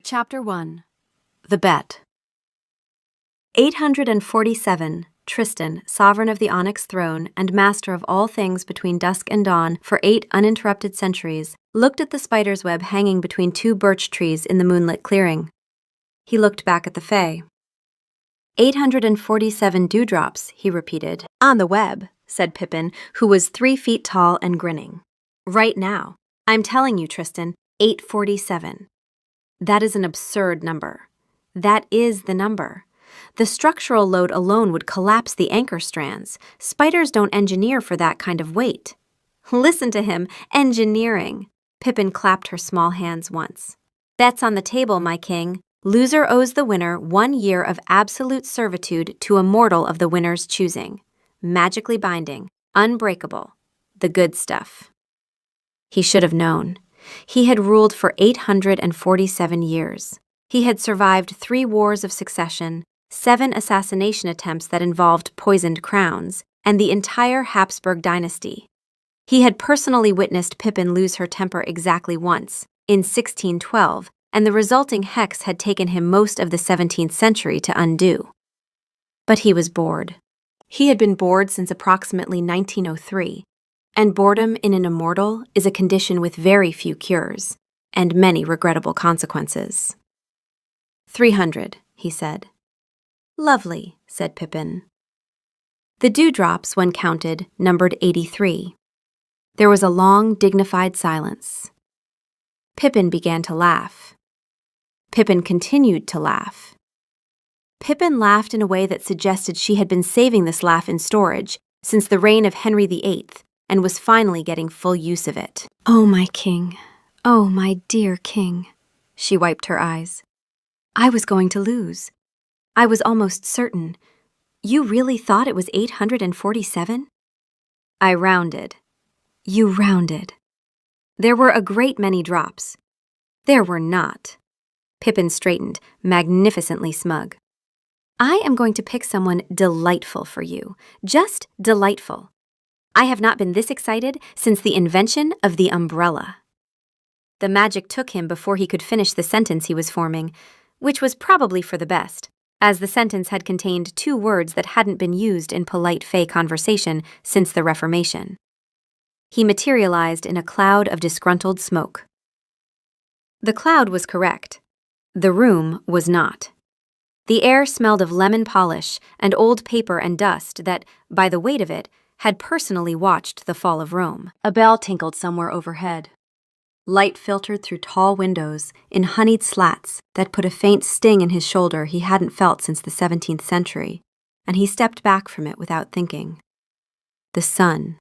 Chapter 1. The Bet. 847, Tristan, sovereign of the Onyx throne and master of all things between dusk and dawn for 8 uninterrupted centuries, looked at the spider's web hanging between 2 birch trees in the moonlit clearing. He looked back at the Fae. 847 dewdrops, he repeated. On the web, said Pippin, who was 3 feet tall and grinning. Right now. I'm telling you, Tristan, 847. That is an absurd number. That is the number. The structural load alone would collapse the anchor strands. Spiders don't engineer for that kind of weight. Listen to him, engineering. Pippin clapped her small hands once. Bets on the table, my king. Loser owes the winner 1 year of absolute servitude to a mortal of the winner's choosing. Magically binding, unbreakable. The good stuff. He should have known. He had ruled for 847 years. He had survived 3 wars of succession, 7 assassination attempts that involved poisoned crowns, and the entire Habsburg dynasty. He had personally witnessed Pippin lose her temper exactly once, in 1612, and the resulting hex had taken him most of the 17th century to undo. But he was bored. He had been bored since approximately 1903, and boredom in an immortal is a condition with very few cures, and many regrettable consequences. 300, he said. Lovely, said Pippin. The dewdrops, when counted, numbered 83. There was a long, dignified silence. Pippin began to laugh. Pippin continued to laugh. Pippin laughed in a way that suggested she had been saving this laugh in storage since the reign of Henry VIII and was finally getting full use of it. Oh, my king. Oh, my dear king. She wiped her eyes. I was going to lose. I was almost certain. You really thought it was 847? I rounded. You rounded. There were a great many drops. There were not. Pippin straightened, magnificently smug. I am going to pick someone delightful for you. Just delightful. I have not been this excited since the invention of the umbrella. The magic took him before he could finish the sentence he was forming, which was probably for the best, as the sentence had contained 2 words that hadn't been used in polite Fae conversation since the Reformation. He materialized in a cloud of disgruntled smoke. The cloud was correct. The room was not. The air smelled of lemon polish and old paper and dust that, by the weight of it, had personally watched the fall of Rome. A bell tinkled somewhere overhead. Light filtered through tall windows in honeyed slats that put a faint sting in his shoulder he hadn't felt since the 17th century, and he stepped back from it without thinking. The sun.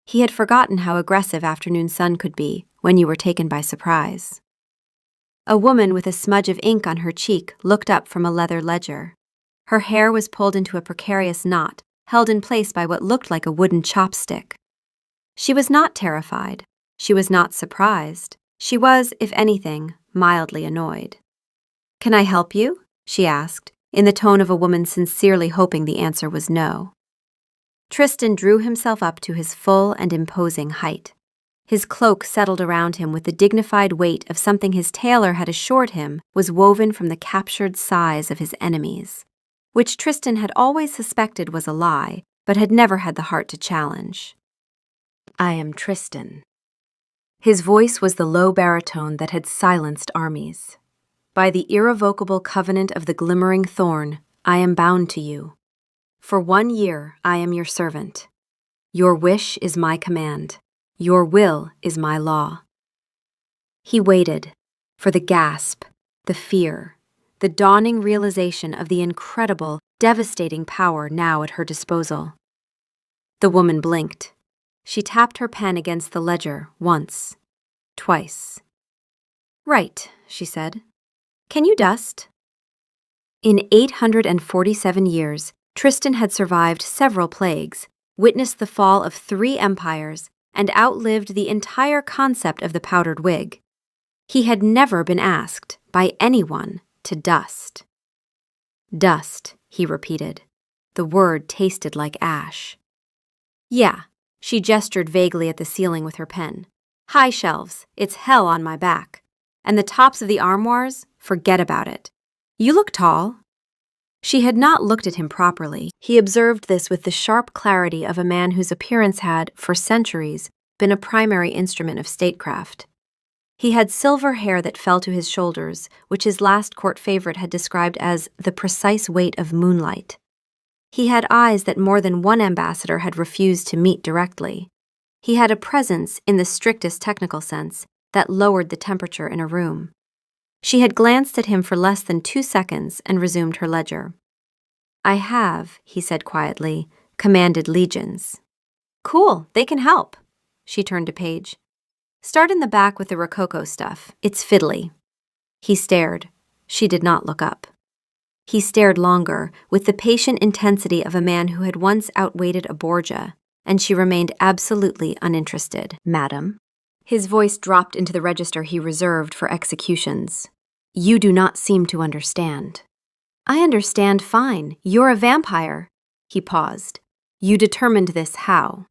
He had forgotten how aggressive afternoon sun could be when you were taken by surprise. A woman with a smudge of ink on her cheek looked up from a leather ledger. Her hair was pulled into a precarious knot, held in place by what looked like a wooden chopstick. She was not terrified. She was not surprised. She was, if anything, mildly annoyed. Can I help you? She asked, in the tone of a woman sincerely hoping the answer was no. Tristan drew himself up to his full and imposing height. His cloak settled around him with the dignified weight of something his tailor had assured him was woven from the captured sighs of his enemies, which Tristan had always suspected was a lie, but had never had the heart to challenge. I am Tristan. His voice was the low baritone that had silenced armies. By the irrevocable covenant of the glimmering thorn, I am bound to you. For 1 year I am your servant. Your wish is my command. Your will is my law. He waited for the gasp, the fear, the dawning realization of the incredible, devastating power now at her disposal. The woman blinked. She tapped her pen against the ledger once, twice. Right, she said. Can you dust? In 847 years, Tristan had survived several plagues, witnessed the fall of 3 empires, and outlived the entire concept of the powdered wig. He had never been asked, by anyone, to dust. Dust, he repeated. The word tasted like ash. Yeah, she gestured vaguely at the ceiling with her pen. High shelves, it's hell on my back. And the tops of the armoires, Forget about it. You look tall. She had not looked at him properly. He observed this with the sharp clarity of a man whose appearance had, for centuries, been a primary instrument of statecraft. He had silver hair that fell to his shoulders, which his last court favorite had described as the precise weight of moonlight. He had eyes that more than one ambassador had refused to meet directly. He had a presence, in the strictest technical sense, that lowered the temperature in a room. She had glanced at him for less than 2 seconds and resumed her ledger. I have, he said quietly, commanded legions. Cool, they can help. She turned to Paige. Start in the back with the Rococo stuff. It's fiddly. He stared. She did not look up. He stared longer, with the patient intensity of a man who had once outweighted a Borgia, and she remained absolutely uninterested. Madam. His voice dropped into the register he reserved for executions. You do not seem to understand. I understand fine. You're a vampire. He paused. You determined this how?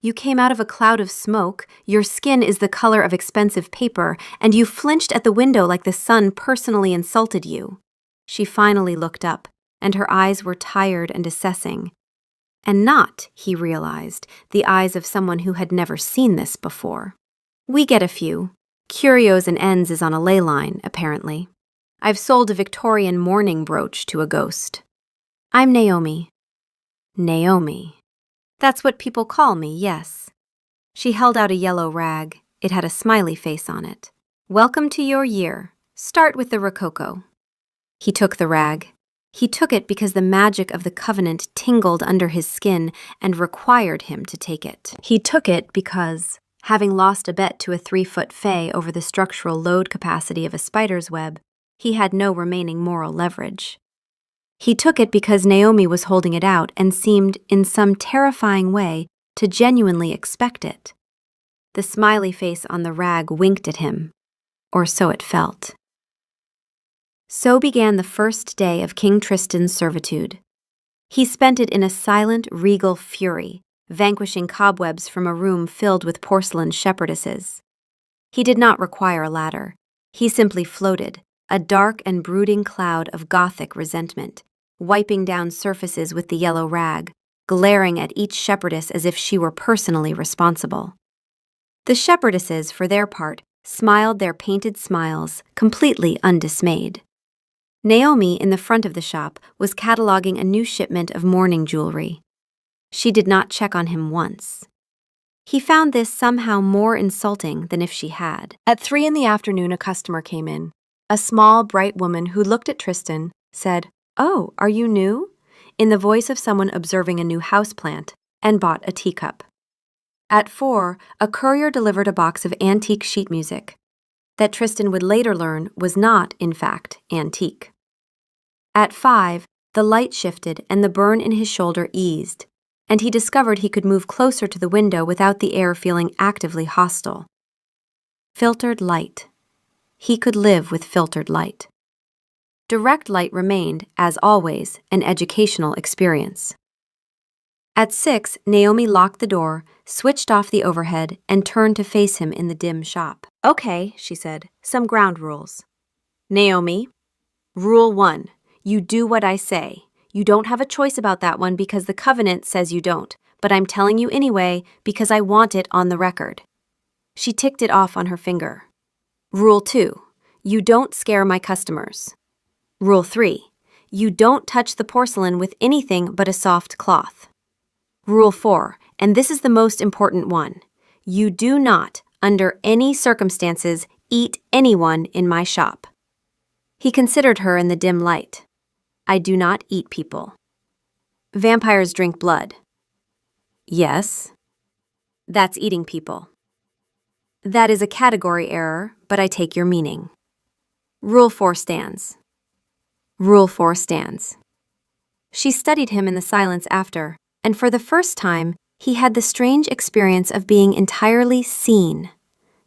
You came out of a cloud of smoke, your skin is the color of expensive paper, and you flinched at the window like the sun personally insulted you. She finally looked up, and her eyes were tired and assessing. And not, he realized, the eyes of someone who had never seen this before. We get a few. Curios and ends is on a ley line, apparently. I've sold a Victorian mourning brooch to a ghost. I'm Naomi. Naomi. That's what people call me, yes. She held out a yellow rag. It had a smiley face on it. Welcome to your year. Start with the Rococo. He took the rag. He took it because the magic of the covenant tingled under his skin and required him to take it. He took it because, having lost a bet to a 3-foot fae over the structural load capacity of a spider's web, he had no remaining moral leverage. He took it because Naomi was holding it out and seemed, in some terrifying way, to genuinely expect it. The smiley face on the rag winked at him, or so it felt. So began the first day of King Tristan's servitude. He spent it in a silent, regal fury, vanquishing cobwebs from a room filled with porcelain shepherdesses. He did not require a ladder. He simply floated, a dark and brooding cloud of Gothic resentment, wiping down surfaces with the yellow rag, glaring at each shepherdess as if she were personally responsible. The shepherdesses, for their part, smiled their painted smiles, completely undismayed. Naomi, in the front of the shop, was cataloging a new shipment of mourning jewelry. She did not check on him once. He found this somehow more insulting than if she had. At 3 p.m, a customer came in. A small, bright woman who looked at Tristan, said, "Oh, are you new?" in the voice of someone observing a new houseplant, and bought a teacup. At 4, a courier delivered a box of antique sheet music that Tristan would later learn was not, in fact, antique. At 5, the light shifted and the burn in his shoulder eased, and he discovered he could move closer to the window without the air feeling actively hostile. Filtered light. He could live with filtered light. Direct light remained, as always, an educational experience. At 6, Naomi locked the door, switched off the overhead, and turned to face him in the dim shop. Okay, she said, some ground rules. Naomi, Rule 1, you do what I say. You don't have a choice about that one because the covenant says you don't, but I'm telling you anyway because I want it on the record. She ticked it off on her finger. Rule 2, you don't scare my customers. Rule 3, you don't touch the porcelain with anything but a soft cloth. Rule 4, and this is the most important one, you do not, under any circumstances, eat anyone in my shop. He considered her in the dim light. I do not eat people. Vampires drink blood. Yes. That's eating people. That is a category error, but I take your meaning. Rule 4 stands. Rule 4 stands. She studied him in the silence after, and for the first time, he had the strange experience of being entirely seen,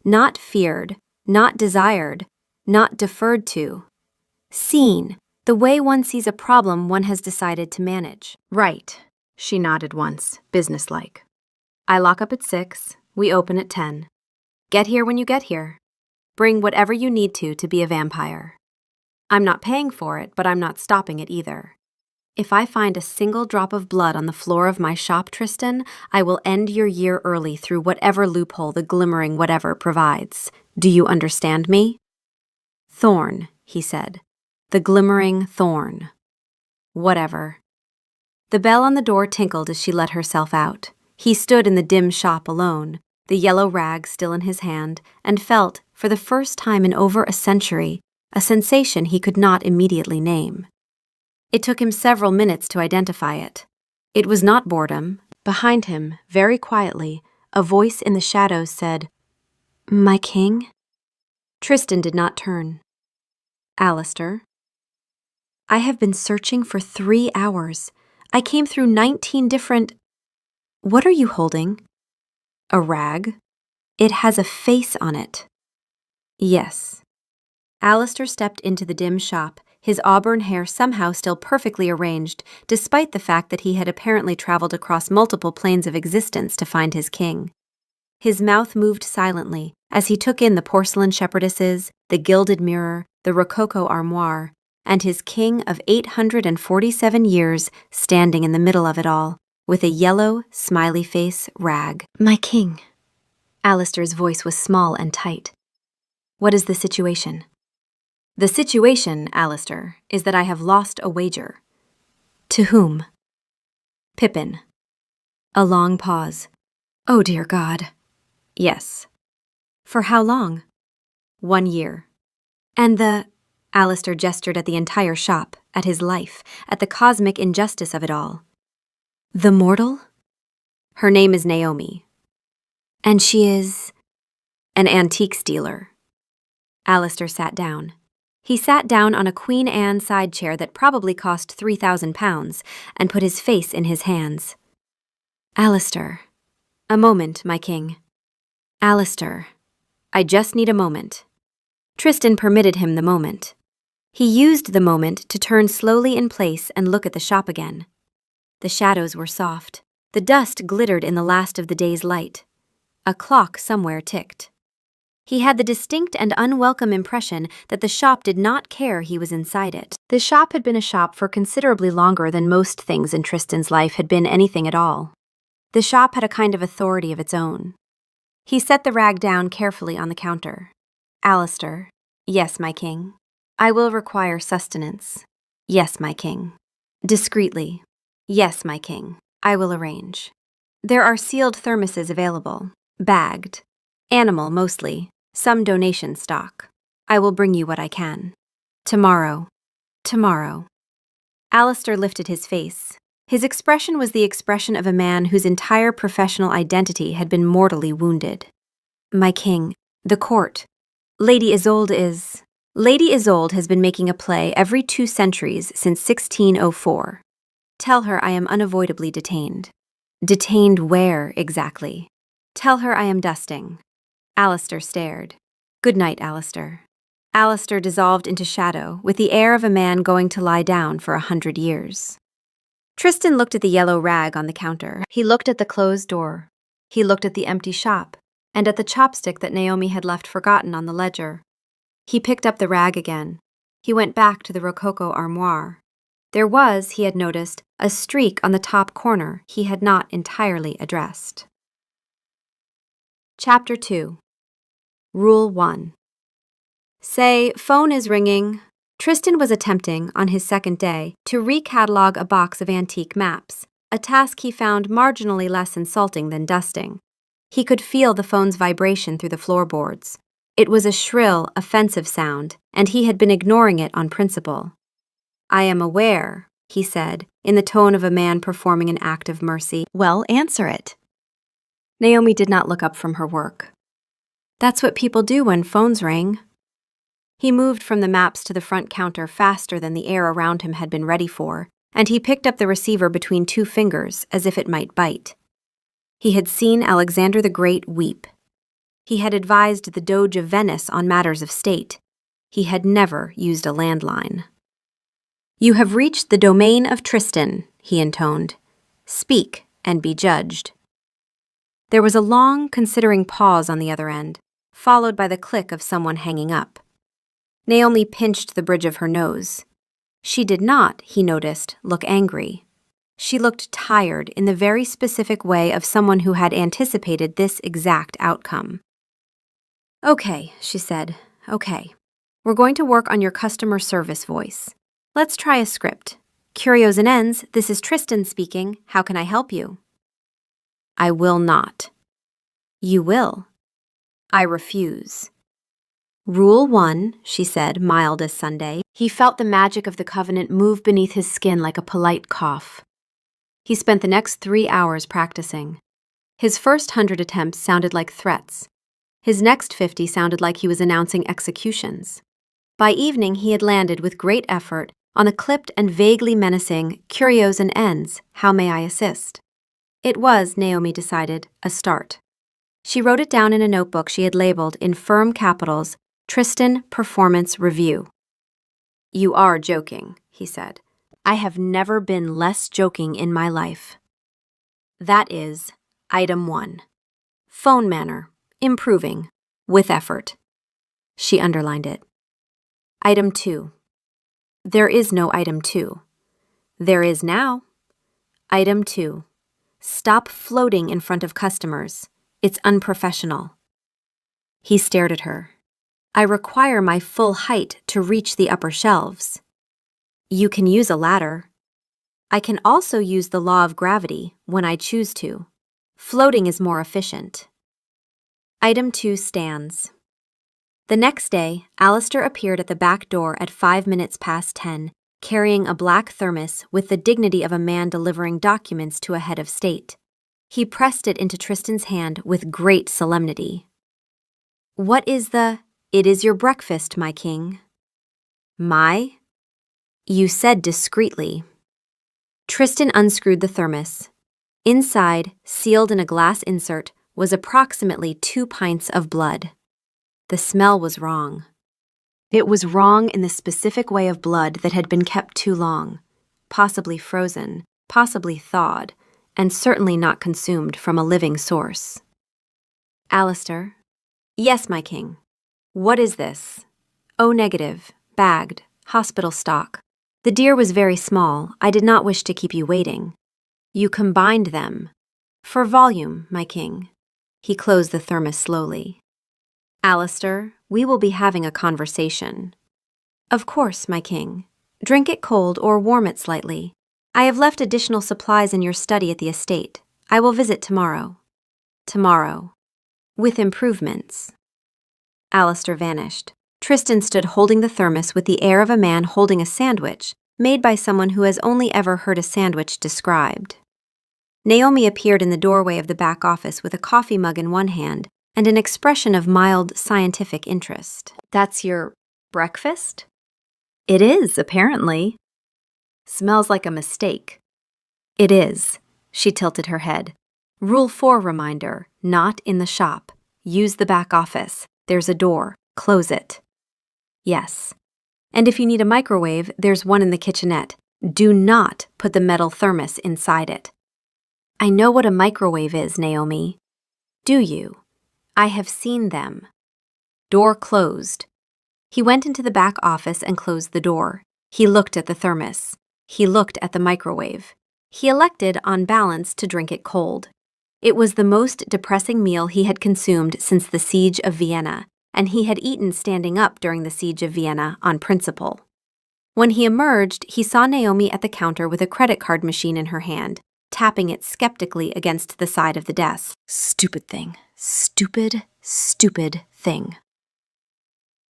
not feared, not desired, not deferred to. Seen, the way one sees a problem one has decided to manage. Right, she nodded once, businesslike. I lock up at 6, we open at 10. Get here when you get here. Bring whatever you need to be a vampire. I'm not paying for it, but I'm not stopping it either. If I find a single drop of blood on the floor of my shop, Tristan, I will end your year early through whatever loophole the glimmering whatever provides. Do you understand me? Thorn, he said. The glimmering thorn. Whatever. The bell on the door tinkled as she let herself out. He stood in the dim shop alone, the yellow rag still in his hand, and felt, for the first time in over a century, a sensation he could not immediately name. It took him several minutes to identify it. It was not boredom. Behind him, very quietly, a voice in the shadows said, "My king?" Tristan did not turn. "Alistair?" "I have been searching for 3 hours. I came through 19 different— What are you holding?" "A rag. It has a face on it." "Yes." Alistair stepped into the dim shop, his auburn hair somehow still perfectly arranged, despite the fact that he had apparently traveled across multiple planes of existence to find his king. His mouth moved silently as he took in the porcelain shepherdesses, the gilded mirror, the rococo armoire, and his king of 847 years standing in the middle of it all, with a yellow, smiley face rag. "My king." Alistair's voice was small and tight. "What is the situation?" "The situation, Alistair, is that I have lost a wager." "To whom?" "Pippin." A long pause. "Oh, dear God." "Yes." "For how long?" 1 year. "And the—" Alistair gestured at the entire shop, at his life, at the cosmic injustice of it all. "The mortal?" "Her name is Naomi." "And she is—" "An antiques dealer." Alistair sat down. He sat down on a Queen Anne side chair that probably cost £3,000 and put his face in his hands. "Alistair." "A moment, my king." "Alistair." "I just need a moment." Tristan permitted him the moment. He used the moment to turn slowly in place and look at the shop again. The shadows were soft. The dust glittered in the last of the day's light. A clock somewhere ticked. He had the distinct and unwelcome impression that the shop did not care he was inside it. The shop had been a shop for considerably longer than most things in Tristan's life had been anything at all. The shop had a kind of authority of its own. He set the rag down carefully on the counter. "Alistair." "Yes, my king." "I will require sustenance." "Yes, my king." "Discreetly." "Yes, my king. I will arrange." "There are sealed thermoses available. Bagged. Animal, mostly. Some donation stock. I will bring you what I can." "Tomorrow." "Tomorrow." Alistair lifted his face. His expression was the expression of a man whose entire professional identity had been mortally wounded. "My king, the court. Lady Isolde has been making a play every 2 centuries since 1604. Tell her I am unavoidably detained." "Detained where, exactly?" "Tell her I am dusting." Alistair stared. "Good night, Alistair." Alistair dissolved into shadow with the air of a man going to lie down for 100 years. Tristan looked at the yellow rag on the counter. He looked at the closed door. He looked at the empty shop, and at the chopstick that Naomi had left forgotten on the ledger. He picked up the rag again. He went back to the rococo armoire. There was, he had noticed, a streak on the top corner he had not entirely addressed. Chapter 2. Rule 1. Say, "Phone is ringing." Tristan was attempting, on his second day, to recatalog a box of antique maps, a task he found marginally less insulting than dusting. He could feel the phone's vibration through the floorboards. It was a shrill, offensive sound, and he had been ignoring it on principle. "I am aware," he said, in the tone of a man performing an act of mercy. "Well, answer it." Naomi did not look up from her work. "That's what people do when phones ring." He moved from the maps to the front counter faster than the air around him had been ready for, and he picked up the receiver between 2 fingers as if it might bite. He had seen Alexander the Great weep. He had advised the Doge of Venice on matters of state. He had never used a landline. "You have reached the domain of Tristan," he intoned. "Speak and be judged." There was a long, considering pause on the other end, followed by the click of someone hanging up. Naomi pinched the bridge of her nose. She did not, he noticed, look angry. She looked tired in the very specific way of someone who had anticipated this exact outcome. Okay, she said. Okay. We're going to work on your customer service voice. Let's try a script. Curios and Ends, this is Tristan speaking. How can I help you? I will not. You will. I refuse. Rule 1, she said, mild as Sunday. He felt the magic of the covenant move beneath his skin like a polite cough. He spent the next 3 hours practicing. His first 100 attempts sounded like threats. His next 50 sounded like he was announcing executions. By evening, he had landed with great effort on the clipped and vaguely menacing Curios and Ends, How May I Assist? It was, Naomi decided, a start. She wrote it down in a notebook she had labeled in firm capitals, Tristan Performance Review. You are joking, he said. I have never been less joking in my life. That is item 1. Phone manner, improving, with effort. She underlined it. Item 2. There is no item 2. There is now. Item 2. Stop floating in front of customers. It's unprofessional. He stared at her. I require my full height to reach the upper shelves. You can use a ladder. I can also use the law of gravity when I choose to. Floating is more efficient. Item 2 stands. The next day, Alistair appeared at the back door at 5 minutes past 10, carrying a black thermos with the dignity of a man delivering documents to a head of state. He pressed it into Tristan's hand with great solemnity. What is the... It is your breakfast, my king. My? You said discreetly. Tristan unscrewed the thermos. Inside, sealed in a glass insert, was approximately 2 pints of blood. The smell was wrong. It was wrong in the specific way of blood that had been kept too long, possibly frozen, possibly thawed, and certainly not consumed from a living source. Alistair. Yes, my king. What is this? O negative, bagged, hospital stock. The deer was very small. I did not wish to keep you waiting. You combined them. For volume, my king. He closed the thermos slowly. Alistair, we will be having a conversation. Of course, my king. Drink it cold or warm it slightly. I have left additional supplies in your study at the estate. I will visit tomorrow. Tomorrow. With improvements. Alistair vanished. Tristan stood holding the thermos with the air of a man holding a sandwich, made by someone who has only ever heard a sandwich described. Naomi appeared in the doorway of the back office with a coffee mug in one hand and an expression of mild scientific interest. That's your breakfast? It is, apparently. Smells like a mistake. It is. She tilted her head. Rule 4 reminder, not in the shop. Use the back office. There's a door. Close it. Yes. And if you need a microwave, there's one in the kitchenette. Do not put the metal thermos inside it. I know what a microwave is, Naomi. Do you? I have seen them. Door closed. He went into the back office and closed the door. He looked at the thermos. He looked at the microwave. He elected, on balance, to drink it cold. It was the most depressing meal he had consumed since the siege of Vienna, and he had eaten standing up during the siege of Vienna on principle. When he emerged, he saw Naomi at the counter with a credit card machine in her hand, tapping it skeptically against the side of the desk. Stupid thing. Stupid, stupid thing.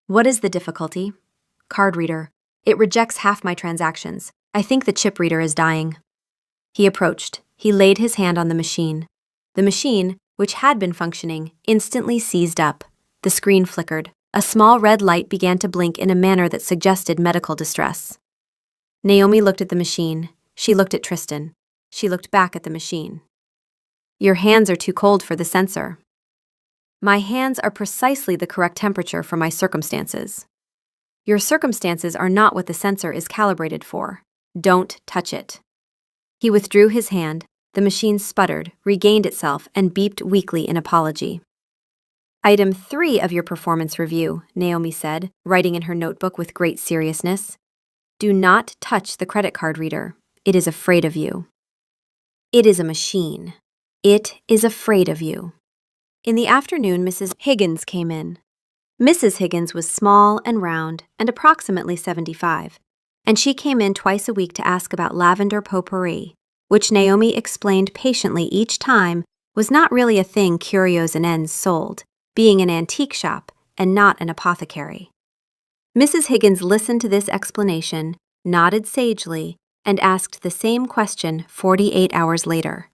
What is the difficulty? Card reader. It rejects half my transactions. I think the chip reader is dying. He approached. He laid his hand on the machine. The machine, which had been functioning, instantly seized up. The screen flickered. A small red light began to blink in a manner that suggested medical distress. Naomi looked at the machine. She looked at Tristan. She looked back at the machine. Your hands are too cold for the sensor. My hands are precisely the correct temperature for my circumstances. Your circumstances are not what the sensor is calibrated for. Don't touch it. He withdrew his hand. The machine sputtered, regained itself, and beeped weakly in apology. Item 3 of your performance review, Naomi said, writing in her notebook with great seriousness. Do not touch the credit card reader. It is afraid of you. It is a machine. It is afraid of you. In the afternoon, Mrs. Higgins came in. Mrs. Higgins was small and round and approximately 75, and she came in twice a week to ask about lavender potpourri, which Naomi explained patiently each time was not really a thing Curios and Ends sold, being an antique shop and not an apothecary. Mrs. Higgins listened to this explanation, nodded sagely, and asked the same question 48 hours later.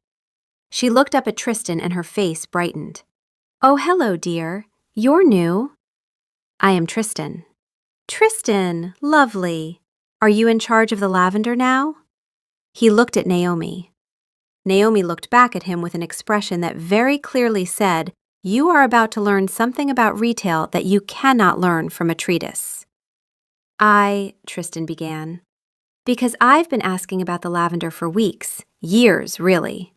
She looked up at Tristan and her face brightened. Oh, hello, dear. You're new. I am Tristan. Tristan, lovely. Are you in charge of the lavender now? He looked at Naomi. Naomi looked back at him with an expression that very clearly said, you are about to learn something about retail that you cannot learn from a treatise. Tristan began. Because I've been asking about the lavender for weeks, years, really.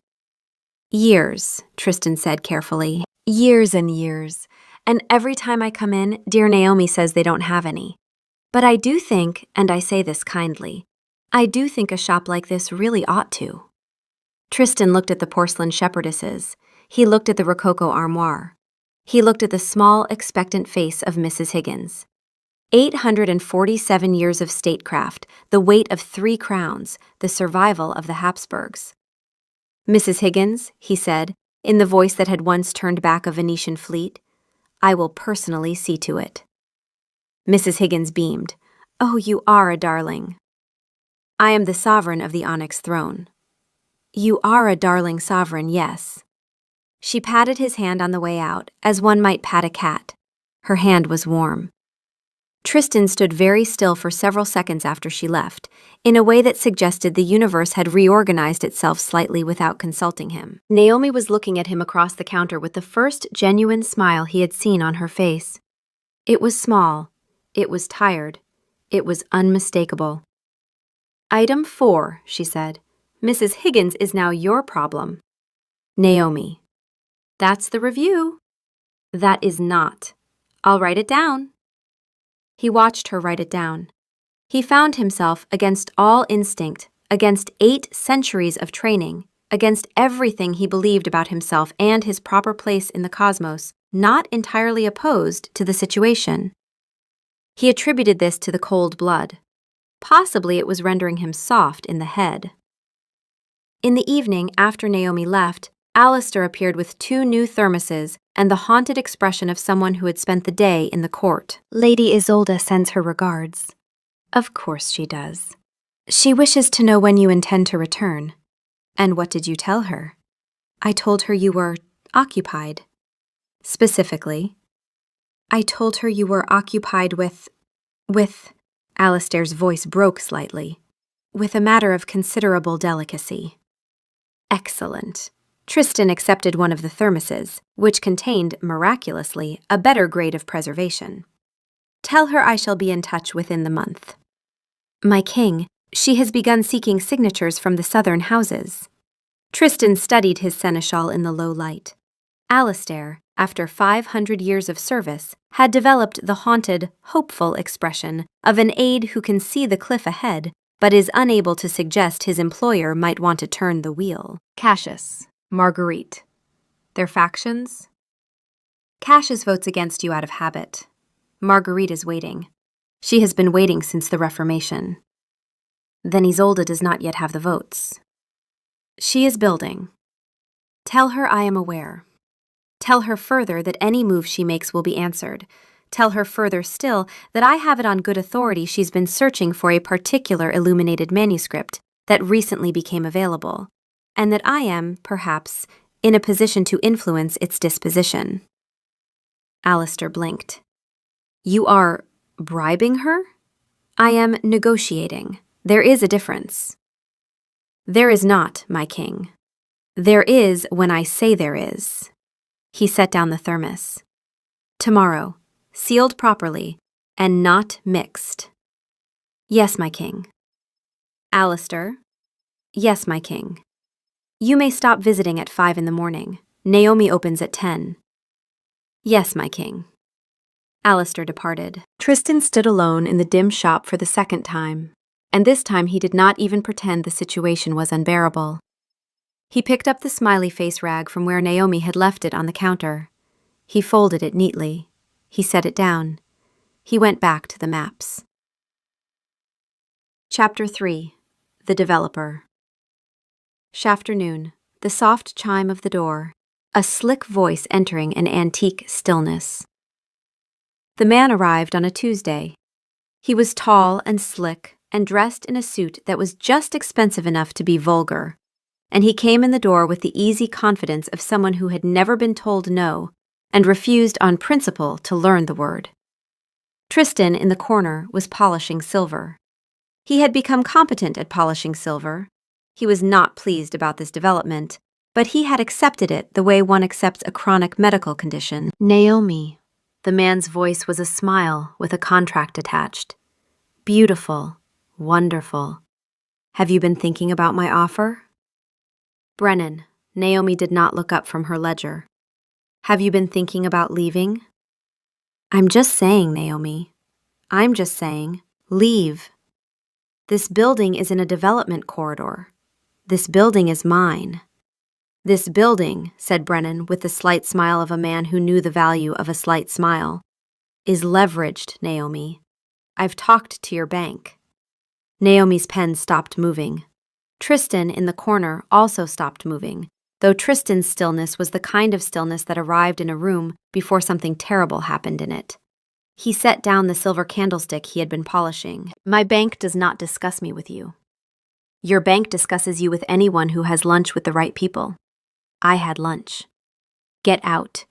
Years, Tristan said carefully. Years and years. And every time I come in, dear Naomi says they don't have any. But I do think, and I say this kindly, I do think a shop like this really ought to. Tristan looked at the porcelain shepherdesses. He looked at the rococo armoire. He looked at the small, expectant face of Mrs. Higgins. 847 years of statecraft, the weight of 3 crowns, the survival of the Habsburgs. Mrs. Higgins, he said, in the voice that had once turned back a Venetian fleet, I will personally see to it. Mrs. Higgins beamed. Oh, you are a darling. I am the sovereign of the onyx throne. You are a darling sovereign, yes. She patted his hand on the way out, as one might pat a cat. Her hand was warm. Tristan stood very still for several seconds after she left, in a way that suggested the universe had reorganized itself slightly without consulting him. Naomi was looking at him across the counter with the first genuine smile he had seen on her face. It was small. It was tired. It was unmistakable. Item 4, she said. Mrs. Higgins is now your problem. Naomi. That's the review. That is not. I'll write it down. He watched her write it down. He found himself, against all instinct, against 8 centuries of training, against everything he believed about himself and his proper place in the cosmos, not entirely opposed to the situation. He attributed this to the cold blood. Possibly it was rendering him soft in the head. In the evening, after Naomi left, Alistair appeared with 2 new thermoses and the haunted expression of someone who had spent the day in the court. Lady Isolde sends her regards. Of course she does. She wishes to know when you intend to return. And what did you tell her? I told her you were occupied. Specifically, I told her you were occupied with, Alistair's voice broke slightly, with a matter of considerable delicacy. Excellent. Tristan accepted one of the thermoses, which contained, miraculously, a better grade of preservation. Tell her I shall be in touch within the month. My king, she has begun seeking signatures from the southern houses. Tristan studied his seneschal in the low light. Alistair, after 500 years of service, had developed the haunted, hopeful expression of an aide who can see the cliff ahead, but is unable to suggest his employer might want to turn the wheel. Cassius. Marguerite. Their factions? Cassius votes against you out of habit. Marguerite is waiting. She has been waiting since the Reformation. Then Isolde does not yet have the votes. She is building. Tell her I am aware. Tell her further that any move she makes will be answered. Tell her further still that I have it on good authority she's been searching for a particular illuminated manuscript that recently became available, and that I am, perhaps, in a position to influence its disposition. Alistair blinked. You are bribing her? I am negotiating. There is a difference. There is not, my king. There is when I say there is. He set down the thermos. Tomorrow, sealed properly, and not mixed. Yes, my king. Alistair. Yes, my king. You may stop visiting at 5 in the morning. Naomi opens at 10. Yes, my king. Alistair departed. Tristan stood alone in the dim shop for the second time, and this time he did not even pretend the situation was unbearable. He picked up the smiley face rag from where Naomi had left it on the counter. He folded it neatly. He set it down. He went back to the maps. Chapter 3. The Developer. Shafternoon. The soft chime of the door. A slick voice entering an antique stillness. The man arrived on a Tuesday. He was tall and slick and dressed in a suit that was just expensive enough to be vulgar, and he came in the door with the easy confidence of someone who had never been told no and refused on principle to learn the word. Tristan, in the corner, was polishing silver. He had become competent at polishing silver. He was not pleased about this development, but he had accepted it the way one accepts a chronic medical condition. Naomi. The man's voice was a smile with a contract attached. Beautiful. Wonderful. Have you been thinking about my offer? Brennan. Naomi did not look up from her ledger. Have you been thinking about leaving? I'm just saying, Naomi. I'm just saying, leave. This building is in a development corridor. This building is mine. This building, said Brennan with the slight smile of a man who knew the value of a slight smile, is leveraged, Naomi. I've talked to your bank. Naomi's pen stopped moving. Tristan, in the corner, also stopped moving, though Tristan's stillness was the kind of stillness that arrived in a room before something terrible happened in it. He set down the silver candlestick he had been polishing. My bank does not discuss me with you. Your bank discusses you with anyone who has lunch with the right people. I had lunch. Get out.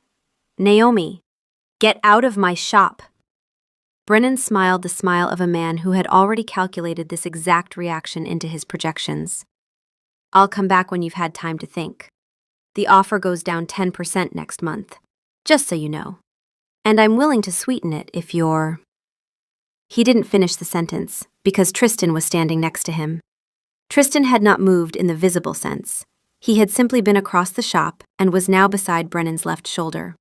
Naomi, get out of my shop. Brennan smiled the smile of a man who had already calculated this exact reaction into his projections. I'll come back when you've had time to think. The offer goes down 10% next month, just so you know. And I'm willing to sweeten it if you're... He didn't finish the sentence because Tristan was standing next to him. Tristan had not moved in the visible sense. He had simply been across the shop and was now beside Brennan's left shoulder.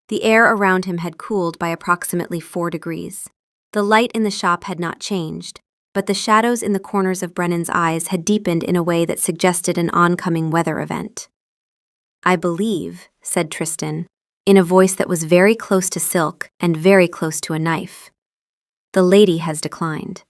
The air around him had cooled by approximately 4 degrees. The light in the shop had not changed, but the shadows in the corners of Brennan's eyes had deepened in a way that suggested an oncoming weather event. I believe, said Tristan, in a voice that was very close to silk and very close to a knife. The lady has declined.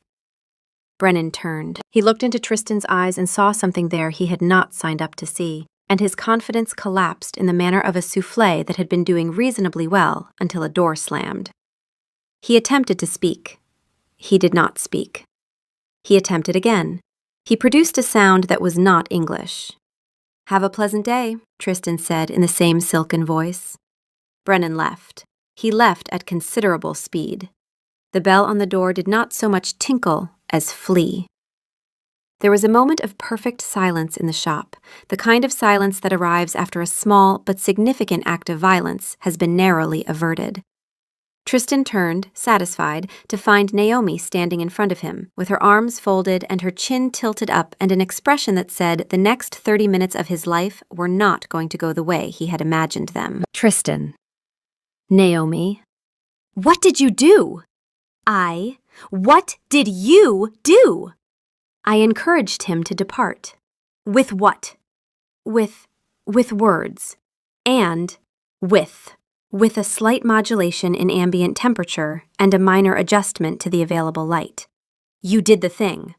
Brennan turned. He looked into Tristan's eyes and saw something there he had not signed up to see, and his confidence collapsed in the manner of a soufflé that had been doing reasonably well until a door slammed. He attempted to speak. He did not speak. He attempted again. He produced a sound that was not English. Have a pleasant day, Tristan said in the same silken voice. Brennan left. He left at considerable speed. The bell on the door did not so much tinkle as flee. There was a moment of perfect silence in the shop, the kind of silence that arrives after a small but significant act of violence has been narrowly averted. Tristan turned, satisfied, to find Naomi standing in front of him, with her arms folded and her chin tilted up and an expression that said the next 30 minutes of his life were not going to go the way he had imagined them. Tristan. Naomi. What did you do? What did you do? I encouraged him to depart. With what? With words. And with a slight modulation in ambient temperature and a minor adjustment to the available light. You did the thing.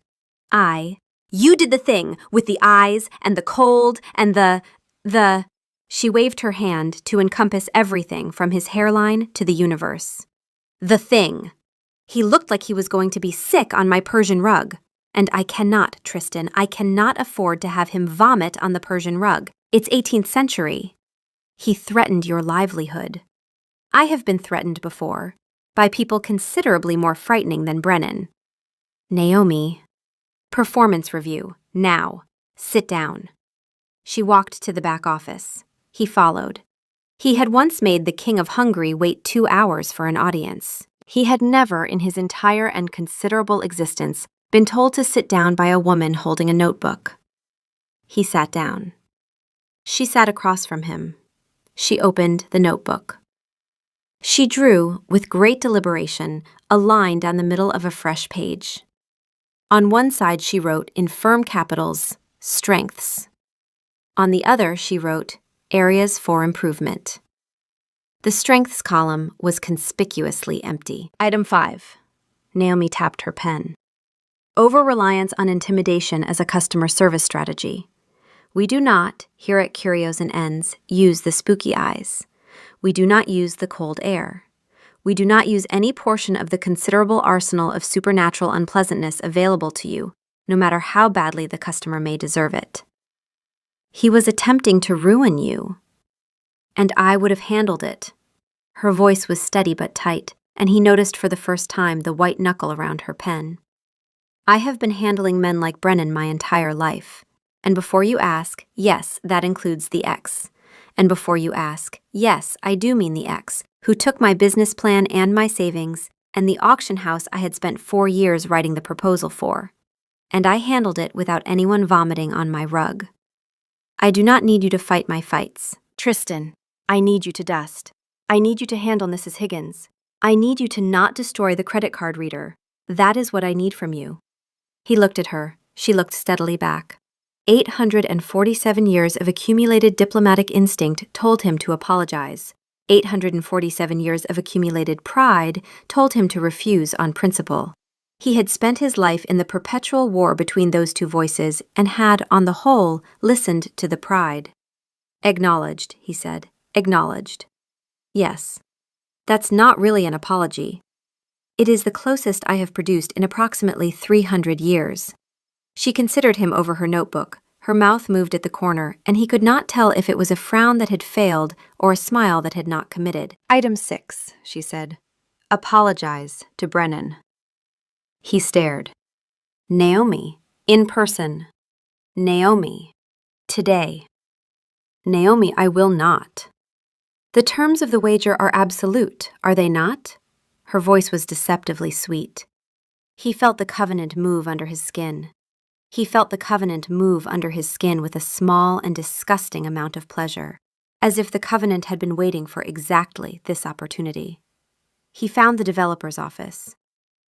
You did the thing with the eyes and the cold and the... She waved her hand to encompass everything from his hairline to the universe. The thing. He looked like he was going to be sick on my Persian rug. And I cannot, Tristan, I cannot afford to have him vomit on the Persian rug. It's 18th century. He threatened your livelihood. I have been threatened before, by people considerably more frightening than Brennan. Naomi. Performance review, now. Sit down. She walked to the back office. He followed. He had once made the King of Hungary wait 2 hours for an audience. He had never, in his entire and considerable existence, been told to sit down by a woman holding a notebook. He sat down. She sat across from him. She opened the notebook. She drew, with great deliberation, a line down the middle of a fresh page. On one side she wrote, in firm capitals, strengths. On the other she wrote, areas for improvement. The strengths column was conspicuously empty. Item 5. Naomi tapped her pen. Over-reliance on intimidation as a customer service strategy. We do not, here at Curios and Ends, use the spooky eyes. We do not use the cold air. We do not use any portion of the considerable arsenal of supernatural unpleasantness available to you, no matter how badly the customer may deserve it. He was attempting to ruin you. And I would have handled it. Her voice was steady but tight, and he noticed for the first time the white knuckle around her pen. I have been handling men like Brennan my entire life. And before you ask, yes, that includes the X. And before you ask, yes, I do mean the X, who took my business plan and my savings, and the auction house I had spent 4 years writing the proposal for. And I handled it without anyone vomiting on my rug. I do not need you to fight my fights. Tristan, I need you to dust. I need you to handle Mrs. Higgins. I need you to not destroy the credit card reader. That is what I need from you. He looked at her. She looked steadily back. 847 years of accumulated diplomatic instinct told him to apologize. 847 years of accumulated pride told him to refuse on principle. He had spent his life in the perpetual war between those two voices and had, on the whole, listened to the pride. Acknowledged, he said. Acknowledged. Yes. That's not really an apology. It is the closest I have produced in approximately 300 years. She considered him over her notebook. Her mouth moved at the corner, and he could not tell if it was a frown that had failed or a smile that had not committed. Item 6, she said. Apologize to Brennan. He stared. Naomi, in person. Naomi, today. Naomi, I will not. The terms of the wager are absolute, are they not? Her voice was deceptively sweet. He felt the covenant move under his skin. He felt the covenant move under his skin with a small and disgusting amount of pleasure, as if the covenant had been waiting for exactly this opportunity. He found the developer's office.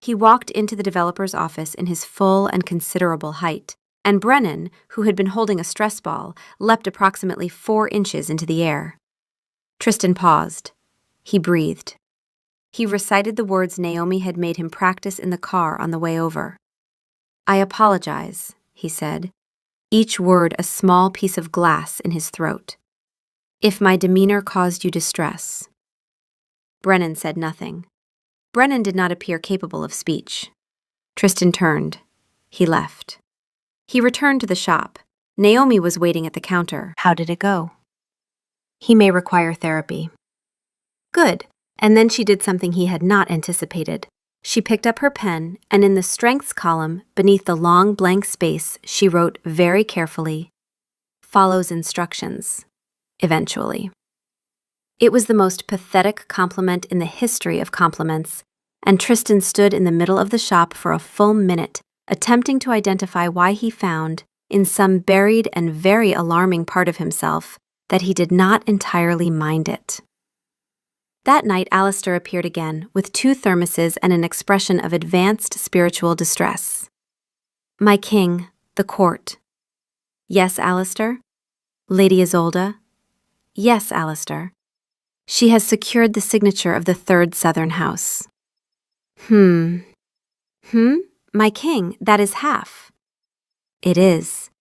He walked into the developer's office in his full and considerable height, and Brennan, who had been holding a stress ball, leapt approximately 4 inches into the air. Tristan paused. He breathed. He recited the words Naomi had made him practice in the car on the way over. I apologize, he said, each word a small piece of glass in his throat. If my demeanor caused you distress. Brennan said nothing. Brennan did not appear capable of speech. Tristan turned. He left. He returned to the shop. Naomi was waiting at the counter. How did it go? He may require therapy. Good. And then she did something he had not anticipated. She picked up her pen, and in the strengths column, beneath the long blank space, she wrote very carefully, follows instructions, eventually. It was the most pathetic compliment in the history of compliments, and Tristan stood in the middle of the shop for a full minute, attempting to identify why he found, in some buried and very alarming part of himself, that he did not entirely mind it. That night, Alistair appeared again, with 2 thermoses and an expression of advanced spiritual distress. My king, the court. Yes, Alistair? Lady Isolde? Yes, Alistair. She has secured the signature of the 3rd Southern House. My king, that is half. It is.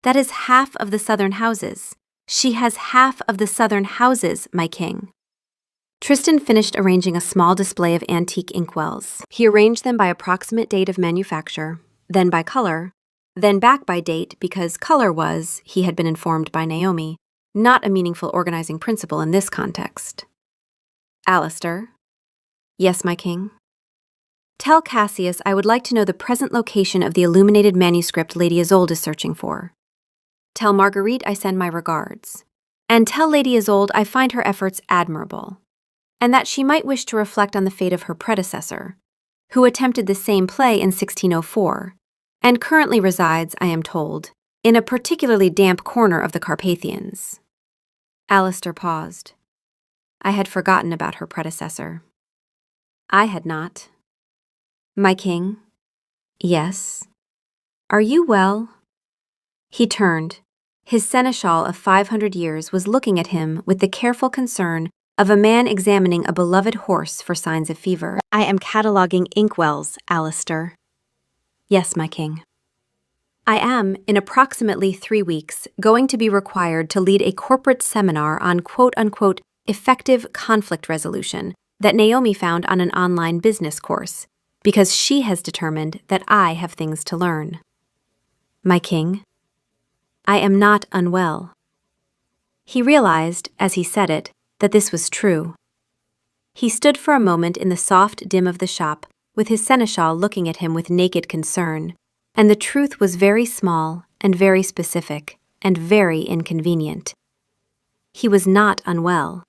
That is half of the Southern houses. She has half of the Southern houses, my king. Tristan finished arranging a small display of antique inkwells. He arranged them by approximate date of manufacture, then by color, then back by date because color was, he had been informed by Naomi, not a meaningful organizing principle in this context. Alistair. Yes, my king. Tell Cassius I would like to know the present location of the illuminated manuscript Lady Isolde is searching for. Tell Marguerite I send my regards. And tell Lady Isolde I find her efforts admirable, and that she might wish to reflect on the fate of her predecessor, who attempted the same play in 1604, and currently resides, I am told, in a particularly damp corner of the Carpathians. Alistair paused. I had forgotten about her predecessor. I had not. My king? Yes. Are you well? He turned. His seneschal of 500 years was looking at him with the careful concern of a man examining a beloved horse for signs of fever. I am cataloguing inkwells, Alistair. Yes, my king. I am, in approximately 3 weeks, going to be required to lead a corporate seminar on quote-unquote effective conflict resolution that Naomi found on an online business course, because she has determined that I have things to learn. My king, I am not unwell. He realized, as he said it, that this was true. He stood for a moment in the soft dim of the shop, with his seneschal looking at him with naked concern, and the truth was very small and very specific and very inconvenient. He was not unwell.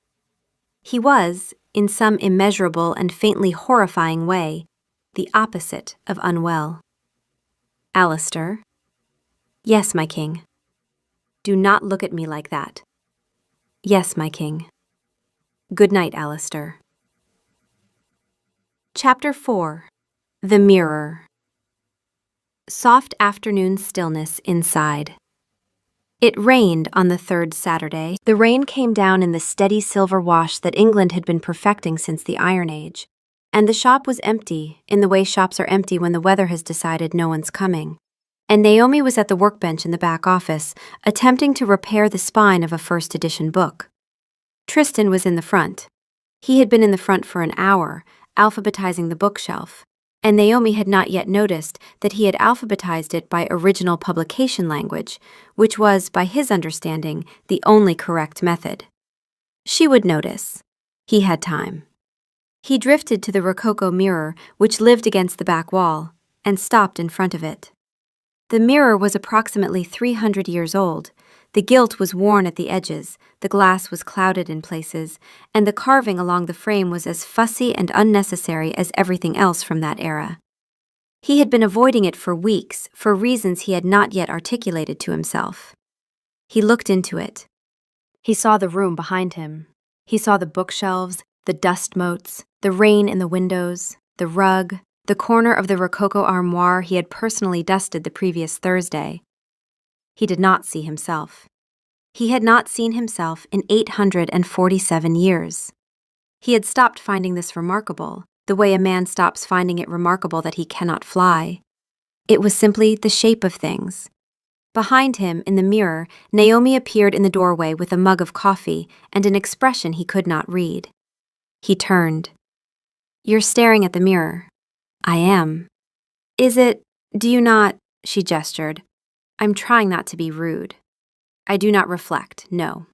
He was, in some immeasurable and faintly horrifying way, the opposite of unwell. Alistair? Yes, my king. Do not look at me like that. Yes, my king. Good night, Alistair. Chapter 4. The Mirror. Soft afternoon stillness inside. It rained on the third Saturday. The rain came down in the steady silver wash that England had been perfecting since the Iron Age, and the shop was empty, in the way shops are empty when the weather has decided no one's coming. And Naomi was at the workbench in the back office, attempting to repair the spine of a first edition book. Tristan was in the front. He had been in the front for an hour, alphabetizing the bookshelf, and Naomi had not yet noticed that he had alphabetized it by original publication language, which was, by his understanding, the only correct method. She would notice. He had time. He drifted to the Rococo mirror, which lived against the back wall, and stopped in front of it. The mirror was approximately 300 years old. The gilt was worn at the edges, the glass was clouded in places, and the carving along the frame was as fussy and unnecessary as everything else from that era. He had been avoiding it for weeks, for reasons he had not yet articulated to himself. He looked into it. He saw the room behind him. He saw the bookshelves, the dust motes, the rain in the windows, the rug, the corner of the Rococo armoire he had personally dusted the previous Thursday. He did not see himself. He had not seen himself in 847 years. He had stopped finding this remarkable, the way a man stops finding it remarkable that he cannot fly. It was simply the shape of things. Behind him, in the mirror, Naomi appeared in the doorway with a mug of coffee and an expression he could not read. He turned. You're staring at the mirror. I am. Do you not, she gestured. I'm trying not to be rude. I do not reflect, no.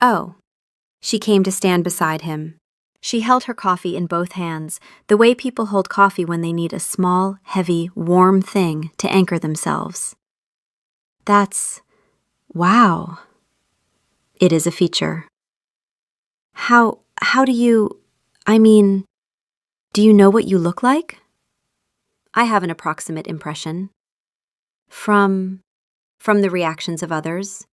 Oh. She came to stand beside him. She held her coffee in both hands, the way people hold coffee when they need a small, heavy, warm thing to anchor themselves. Wow. It is a feature. How do you know what you look like? I have an approximate impression. From the reactions of others,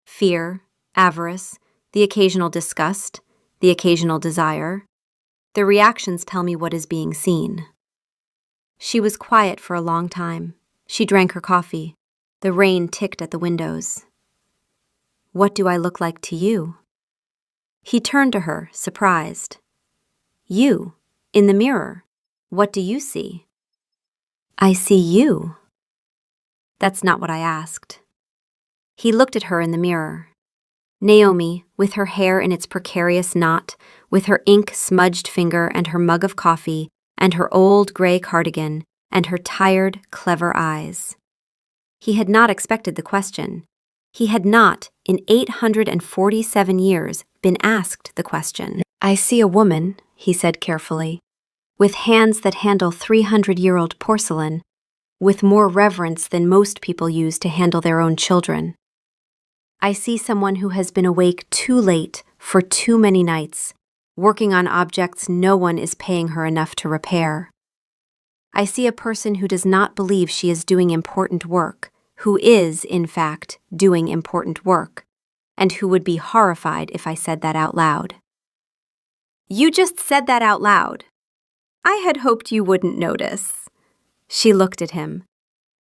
fear, avarice, the occasional disgust, the occasional desire. The reactions tell me what is being seen. She was quiet for a long time. She drank her coffee. The rain ticked at the windows. What do I look like to you? He turned to her, surprised. You, in the mirror. What do you see? I see you. That's not what I asked. He looked at her in the mirror. Naomi, with her hair in its precarious knot, with her ink-smudged finger and her mug of coffee, and her old gray cardigan, and her tired, clever eyes. He had not expected the question. He had not, in 847 years, been asked the question. I see a woman, he said carefully, with hands that handle 300-year-old porcelain, with more reverence than most people use to handle their own children. I see someone who has been awake too late for too many nights, working on objects no one is paying her enough to repair. I see a person who does not believe she is doing important work, who is, in fact, doing important work, and who would be horrified if I said that out loud. You just said that out loud. I had hoped you wouldn't notice. She looked at him.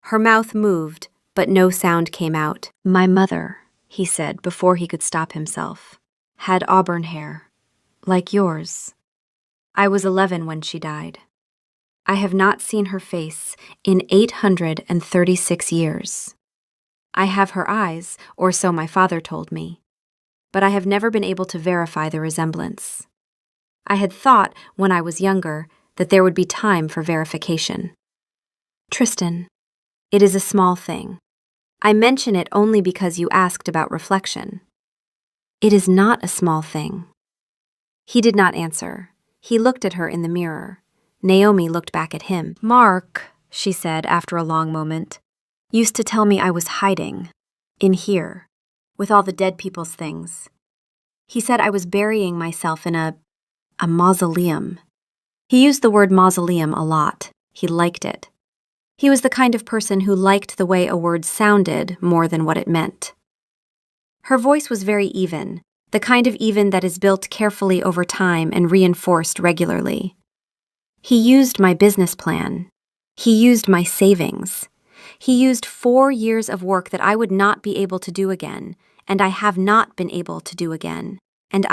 Her mouth moved, but no sound came out. My mother, he said before he could stop himself, had auburn hair, like yours. I was 11 when she died. I have not seen her face in 836 years. I have her eyes, or so my father told me, but I have never been able to verify the resemblance. I had thought, when I was younger, that there would be time for verification. Tristan, it is a small thing. I mention it only because you asked about reflection. It is not a small thing. He did not answer. He looked at her in the mirror. Naomi looked back at him. Mark, she said after a long moment, used to tell me I was hiding, in here, with all the dead people's things. He said I was burying myself in a mausoleum. He used the word mausoleum a lot. He liked it. He was the kind of person who liked the way a word sounded more than what it meant. Her voice was very even, the kind of even that is built carefully over time and reinforced regularly. He used my business plan. He used my savings. He used 4 years of work that I would not be able to do again, and I have not been able to do again. And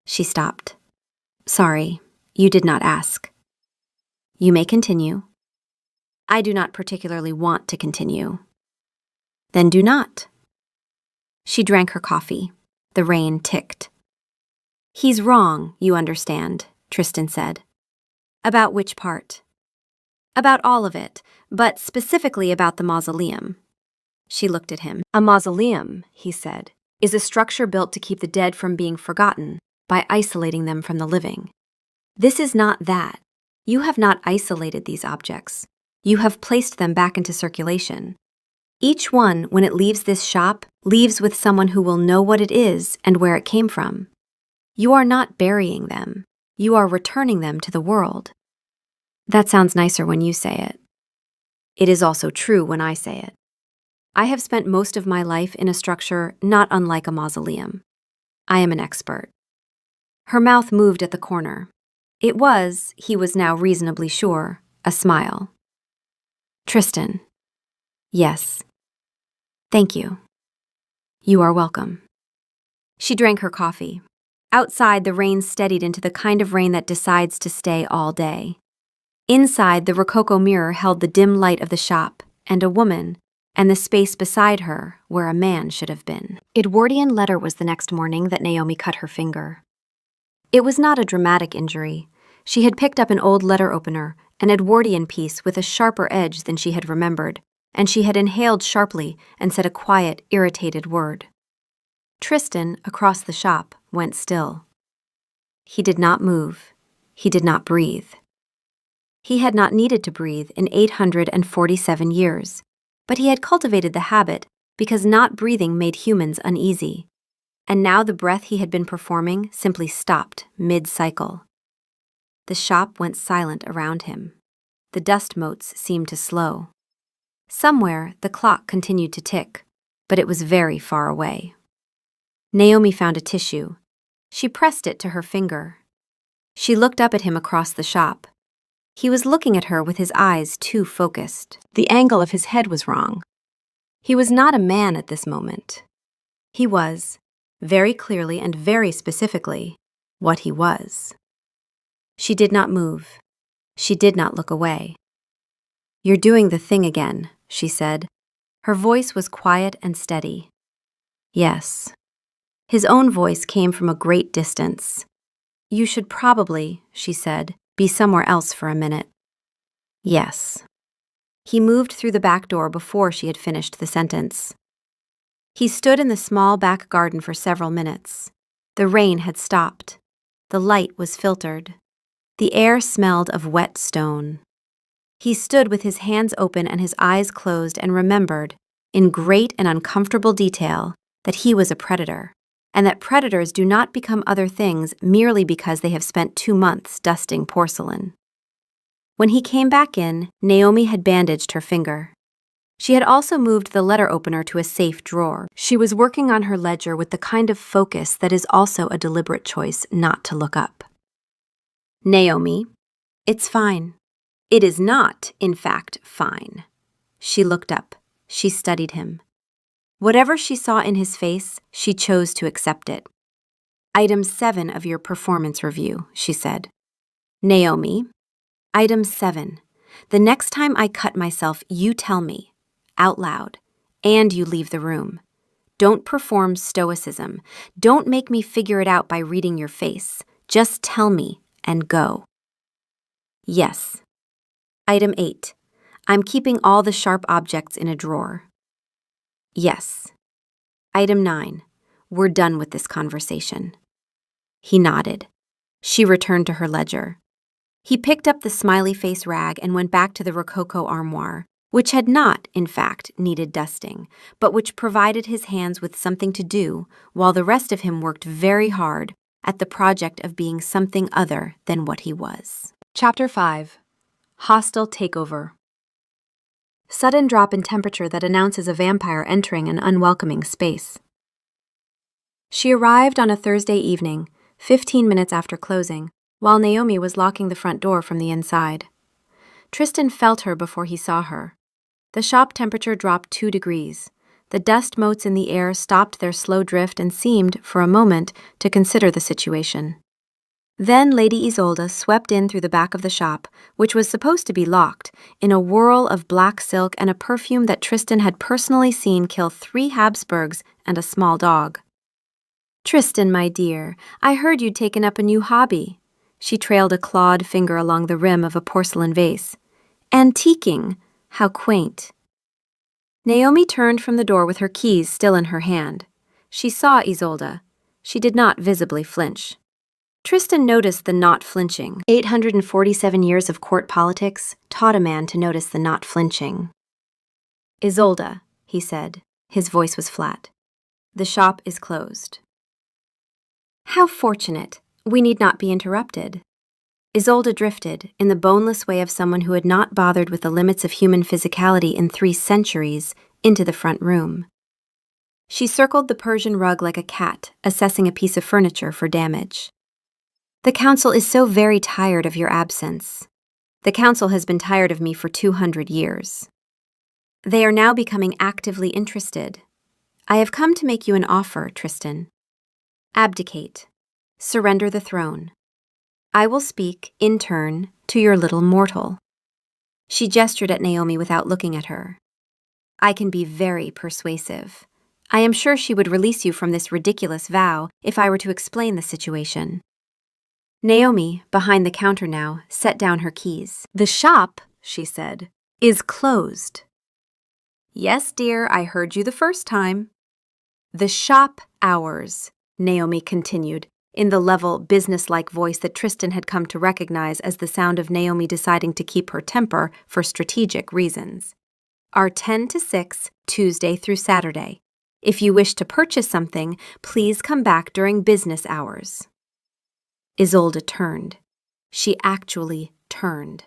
She stopped. Sorry, you did not ask. You may continue. I do not particularly want to continue. Then do not. She drank her coffee. The rain ticked. He's wrong, you understand, Tristan said. About which part? About all of it, but specifically about the mausoleum. She looked at him. A mausoleum, he said, is a structure built to keep the dead from being forgotten by isolating them from the living. This is not that. You have not isolated these objects. You have placed them back into circulation. Each one, when it leaves this shop, leaves with someone who will know what it is and where it came from. You are not burying them. You are returning them to the world. That sounds nicer when you say it. It is also true when I say it. I have spent most of my life in a structure not unlike a mausoleum. I am an expert. Her mouth moved at the corner. It was, he was now reasonably sure, a smile. Tristan. Yes. Thank you. You are welcome. She drank her coffee. Outside, the rain steadied into the kind of rain that decides to stay all day. Inside, the rococo mirror held the dim light of the shop, and a woman, and the space beside her where a man should have been. Edwardian letter was the next morning that Naomi cut her finger. It was not a dramatic injury. She had picked up an old letter opener, an Edwardian piece with a sharper edge than she had remembered, and she had inhaled sharply and said a quiet, irritated word. Tristan, across the shop, went still. He did not move. He did not breathe. He had not needed to breathe in 847 years, but he had cultivated the habit because not breathing made humans uneasy. And now the breath he had been performing simply stopped mid-cycle. The shop went silent around him. The dust motes seemed to slow. Somewhere, the clock continued to tick, but it was very far away. Naomi found a tissue. She pressed it to her finger. She looked up at him across the shop. He was looking at her with his eyes too focused. The angle of his head was wrong. He was not a man at this moment. He was, very clearly and very specifically, what he was. She did not move. She did not look away. You're doing the thing again, she said. Her voice was quiet and steady. Yes. His own voice came from a great distance. You should probably, she said, be somewhere else for a minute. Yes. He moved through the back door before she had finished the sentence. He stood in the small back garden for several minutes. The rain had stopped. The light was filtered. The air smelled of wet stone. He stood with his hands open and his eyes closed and remembered, in great and uncomfortable detail, that he was a predator, and that predators do not become other things merely because they have spent 2 months dusting porcelain. When he came back in, Naomi had bandaged her finger. She had also moved the letter opener to a safe drawer. She was working on her ledger with the kind of focus that is also a deliberate choice not to look up. Naomi, it's fine. It is not, in fact, fine. She looked up. She studied him. Whatever she saw in his face, she chose to accept it. Item 7 of your performance review, she said. Naomi, Item 7. The next time I cut myself, you tell me, out loud, and you leave the room. Don't perform stoicism. Don't make me figure it out by reading your face. Just tell me and go. Yes. Item 8. I'm keeping all the sharp objects in a drawer. Yes. Item 9. We're done with this conversation. He nodded. She returned to her ledger. He picked up the smiley face rag and went back to the Rococo armoire, which had not, in fact, needed dusting, but which provided his hands with something to do while the rest of him worked very hard at the project of being something other than what he was. Chapter 5. Hostile Takeover. Sudden drop in temperature that announces a vampire entering an unwelcoming space. She arrived on a Thursday evening, 15 minutes after closing, while Naomi was locking the front door from the inside. Tristan felt her before he saw her. The shop temperature dropped 2 degrees. The dust motes in the air stopped their slow drift and seemed, for a moment, to consider the situation. Then Lady Isolde swept in through the back of the shop, which was supposed to be locked, in a whirl of black silk and a perfume that Tristan had personally seen kill 3 Habsburgs and a small dog. Tristan, my dear, I heard you'd taken up a new hobby. She trailed a clawed finger along the rim of a porcelain vase. Antiquing, how quaint. Naomi turned from the door with her keys still in her hand. She saw Isolde. She did not visibly flinch. Tristan noticed the not flinching. 847 years of court politics taught a man to notice the not flinching. Isolde, he said. His voice was flat. The shop is closed. How fortunate. We need not be interrupted. Isolde drifted, in the boneless way of someone who had not bothered with the limits of human physicality in 3 centuries, into the front room. She circled the Persian rug like a cat, assessing a piece of furniture for damage. The council is so very tired of your absence. The council has been tired of me for 200 years. They are now becoming actively interested. I have come to make you an offer, Tristan. Abdicate. Surrender the throne. I will speak, in turn, to your little mortal. She gestured at Naomi without looking at her. I can be very persuasive. I am sure she would release you from this ridiculous vow if I were to explain the situation. Naomi, behind the counter now, set down her keys. The shop, she said, is closed. Yes, dear, I heard you the first time. The shop hours, Naomi continued, in the level, business-like voice that Tristan had come to recognize as the sound of Naomi deciding to keep her temper for strategic reasons, are 10 to 6, Tuesday through Saturday. If you wish to purchase something, please come back during business hours. Isolde turned. She actually turned.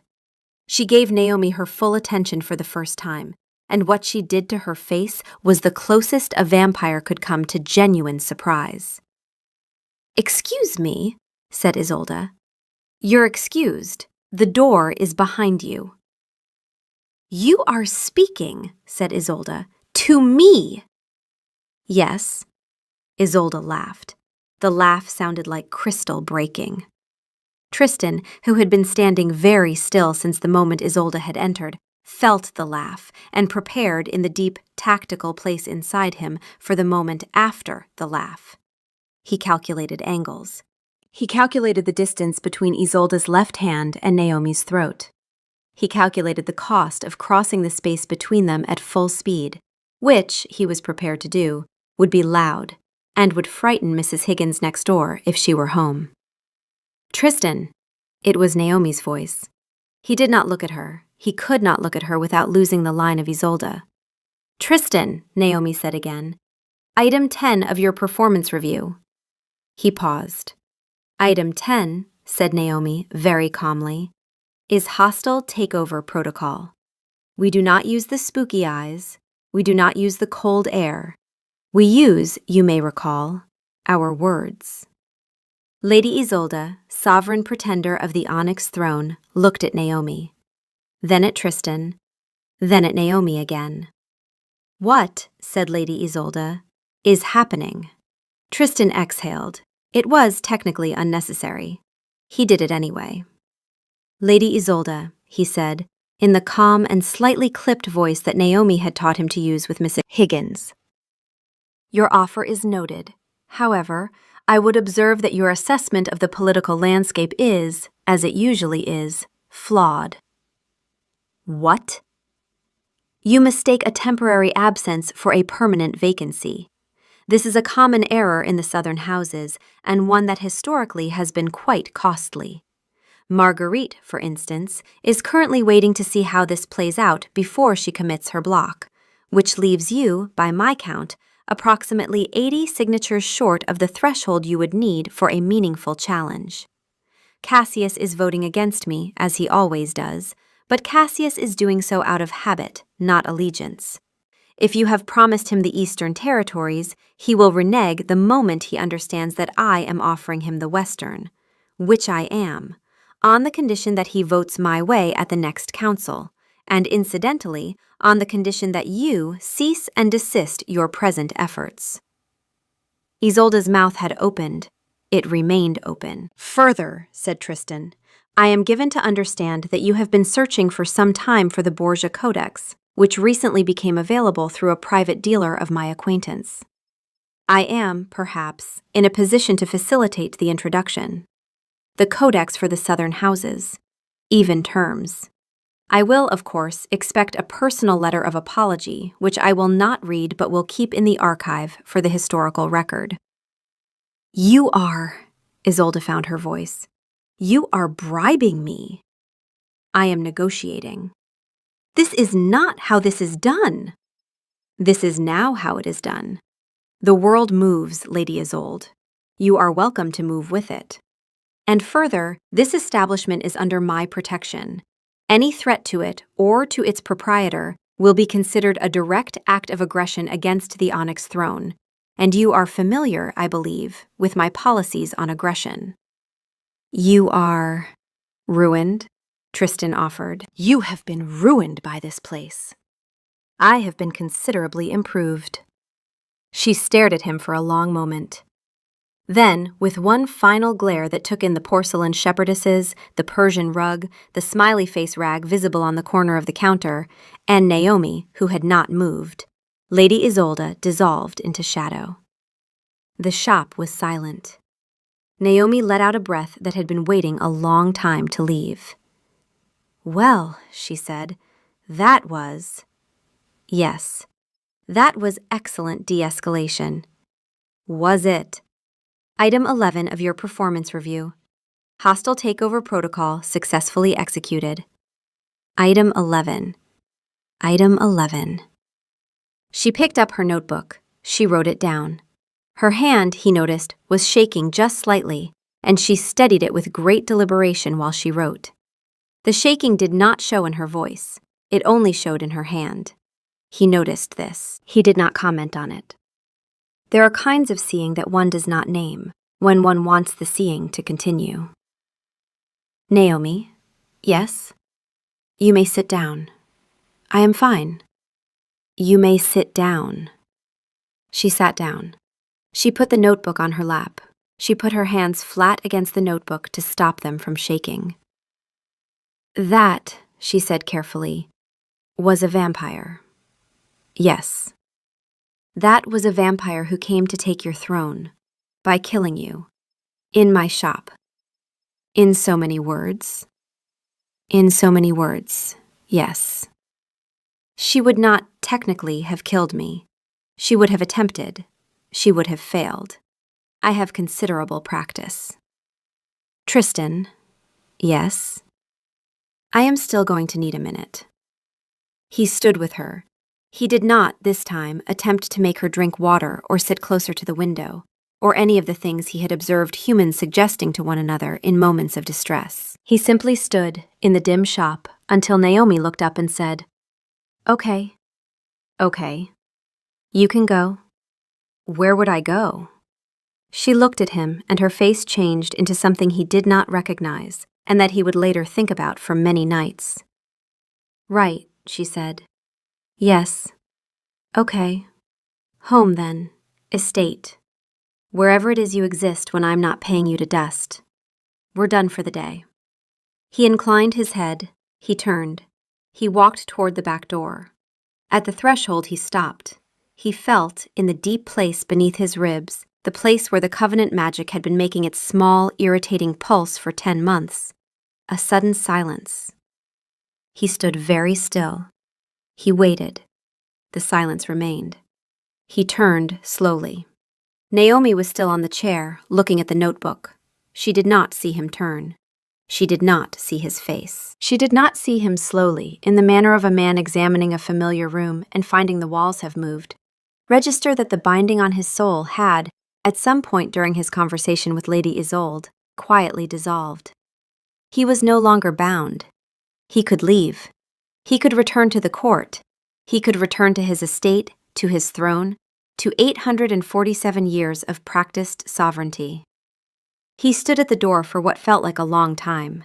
She gave Naomi her full attention for the first time, and what she did to her face was the closest a vampire could come to genuine surprise. Excuse me, said Isolde. You're excused. The door is behind you. You are speaking, said Isolde, to me. Yes. Isolde laughed. The laugh sounded like crystal breaking. Tristan, who had been standing very still since the moment Isolde had entered, felt the laugh and prepared in the deep, tactical place inside him for the moment after the laugh. He calculated angles. He calculated the distance between Isolde's left hand and Naomi's throat. He calculated the cost of crossing the space between them at full speed, which, he was prepared to do, would be loud, and would frighten Mrs. Higgins next door if she were home. Tristan! It was Naomi's voice. He did not look at her. He could not look at her without losing the line of Isolde. Tristan, Naomi said again. Item 10 of your performance review. He paused. Item 10, said Naomi very calmly, is hostile takeover protocol. We do not use the spooky eyes. We do not use the cold air. We use, you may recall, our words. Lady Isolde, sovereign pretender of the onyx throne, looked at Naomi, then at Tristan, then at Naomi again. What, said Lady Isolde, is happening? Tristan exhaled. It was technically unnecessary. He did it anyway. Lady Isolde, he said, in the calm and slightly clipped voice that Naomi had taught him to use with Mrs. Higgins. Your offer is noted. However, I would observe that your assessment of the political landscape is, as it usually is, flawed. What? You mistake a temporary absence for a permanent vacancy. This is a common error in the Southern houses, and one that historically has been quite costly. Marguerite, for instance, is currently waiting to see how this plays out before she commits her block, which leaves you, by my count, approximately 80 signatures short of the threshold you would need for a meaningful challenge. Cassius is voting against me, as he always does, but Cassius is doing so out of habit, not allegiance. If you have promised him the Eastern Territories, he will renege the moment he understands that I am offering him the Western, which I am, on the condition that he votes my way at the next council, and incidentally, on the condition that you cease and desist your present efforts. Isolde's mouth had opened. It remained open. Further, said Tristan, I am given to understand that you have been searching for some time for the Borgia Codex, which recently became available through a private dealer of my acquaintance. I am, perhaps, in a position to facilitate the introduction. The Codex for the Southern houses. Even terms. I will, of course, expect a personal letter of apology, which I will not read but will keep in the archive for the historical record. You are, Isolde found her voice, you are bribing me. I am negotiating. This is not how this is done. This is now how it is done. The world moves, Lady Isolde. You are welcome to move with it. And further, this establishment is under my protection. Any threat to it or to its proprietor will be considered a direct act of aggression against the Onyx Throne, and you are familiar, I believe, with my policies on aggression. You are ruined, Tristan offered. You have been ruined by this place. I have been considerably improved. She stared at him for a long moment. Then, with one final glare that took in the porcelain shepherdesses, the Persian rug, the smiley face rag visible on the corner of the counter, and Naomi, who had not moved, Lady Isolde dissolved into shadow. The shop was silent. Naomi let out a breath that had been waiting a long time to leave. Well, she said, that was... Yes, that was excellent de-escalation. Was it? Item 11 of your performance review. Hostile takeover protocol successfully executed. Item 11. Item 11. She picked up her notebook. She wrote it down. Her hand, he noticed, was shaking just slightly, and she steadied it with great deliberation while she wrote. The shaking did not show in her voice. It only showed in her hand. He noticed this. He did not comment on it. There are kinds of seeing that one does not name when one wants the seeing to continue. Naomi, yes? You may sit down. I am fine. You may sit down. She sat down. She put the notebook on her lap. She put her hands flat against the notebook to stop them from shaking. That, she said carefully, was a vampire. Yes. That was a vampire who came to take your throne, by killing you, in my shop. In so many words? In so many words, yes. She would not technically have killed me. She would have attempted. She would have failed. I have considerable practice. Tristan, yes? I am still going to need a minute. He stood with her. He did not, this time, attempt to make her drink water or sit closer to the window, or any of the things he had observed humans suggesting to one another in moments of distress. He simply stood in the dim shop until Naomi looked up and said, Okay. Okay. You can go. Where would I go? She looked at him, and her face changed into something he did not recognize, and that he would later think about for many nights. Right, she said. Yes. Okay. Home, then. Estate. Wherever it is you exist when I'm not paying you to dust. We're done for the day. He inclined his head. He turned. He walked toward the back door. At the threshold, he stopped. He felt, in the deep place beneath his ribs, the place where the covenant magic had been making its small, irritating pulse for 10 months, a sudden silence. He stood very still. He waited. The silence remained. He turned slowly. Naomi was still on the chair, looking at the notebook. She did not see him turn. She did not see his face. She did not see him slowly, in the manner of a man examining a familiar room and finding the walls have moved. Register that the binding on his soul had, at some point during his conversation with Lady Isolde, quietly dissolved. He was no longer bound. He could leave. He could return to the court. He could return to his estate, to his throne, to 847 years of practiced sovereignty. He stood at the door for what felt like a long time.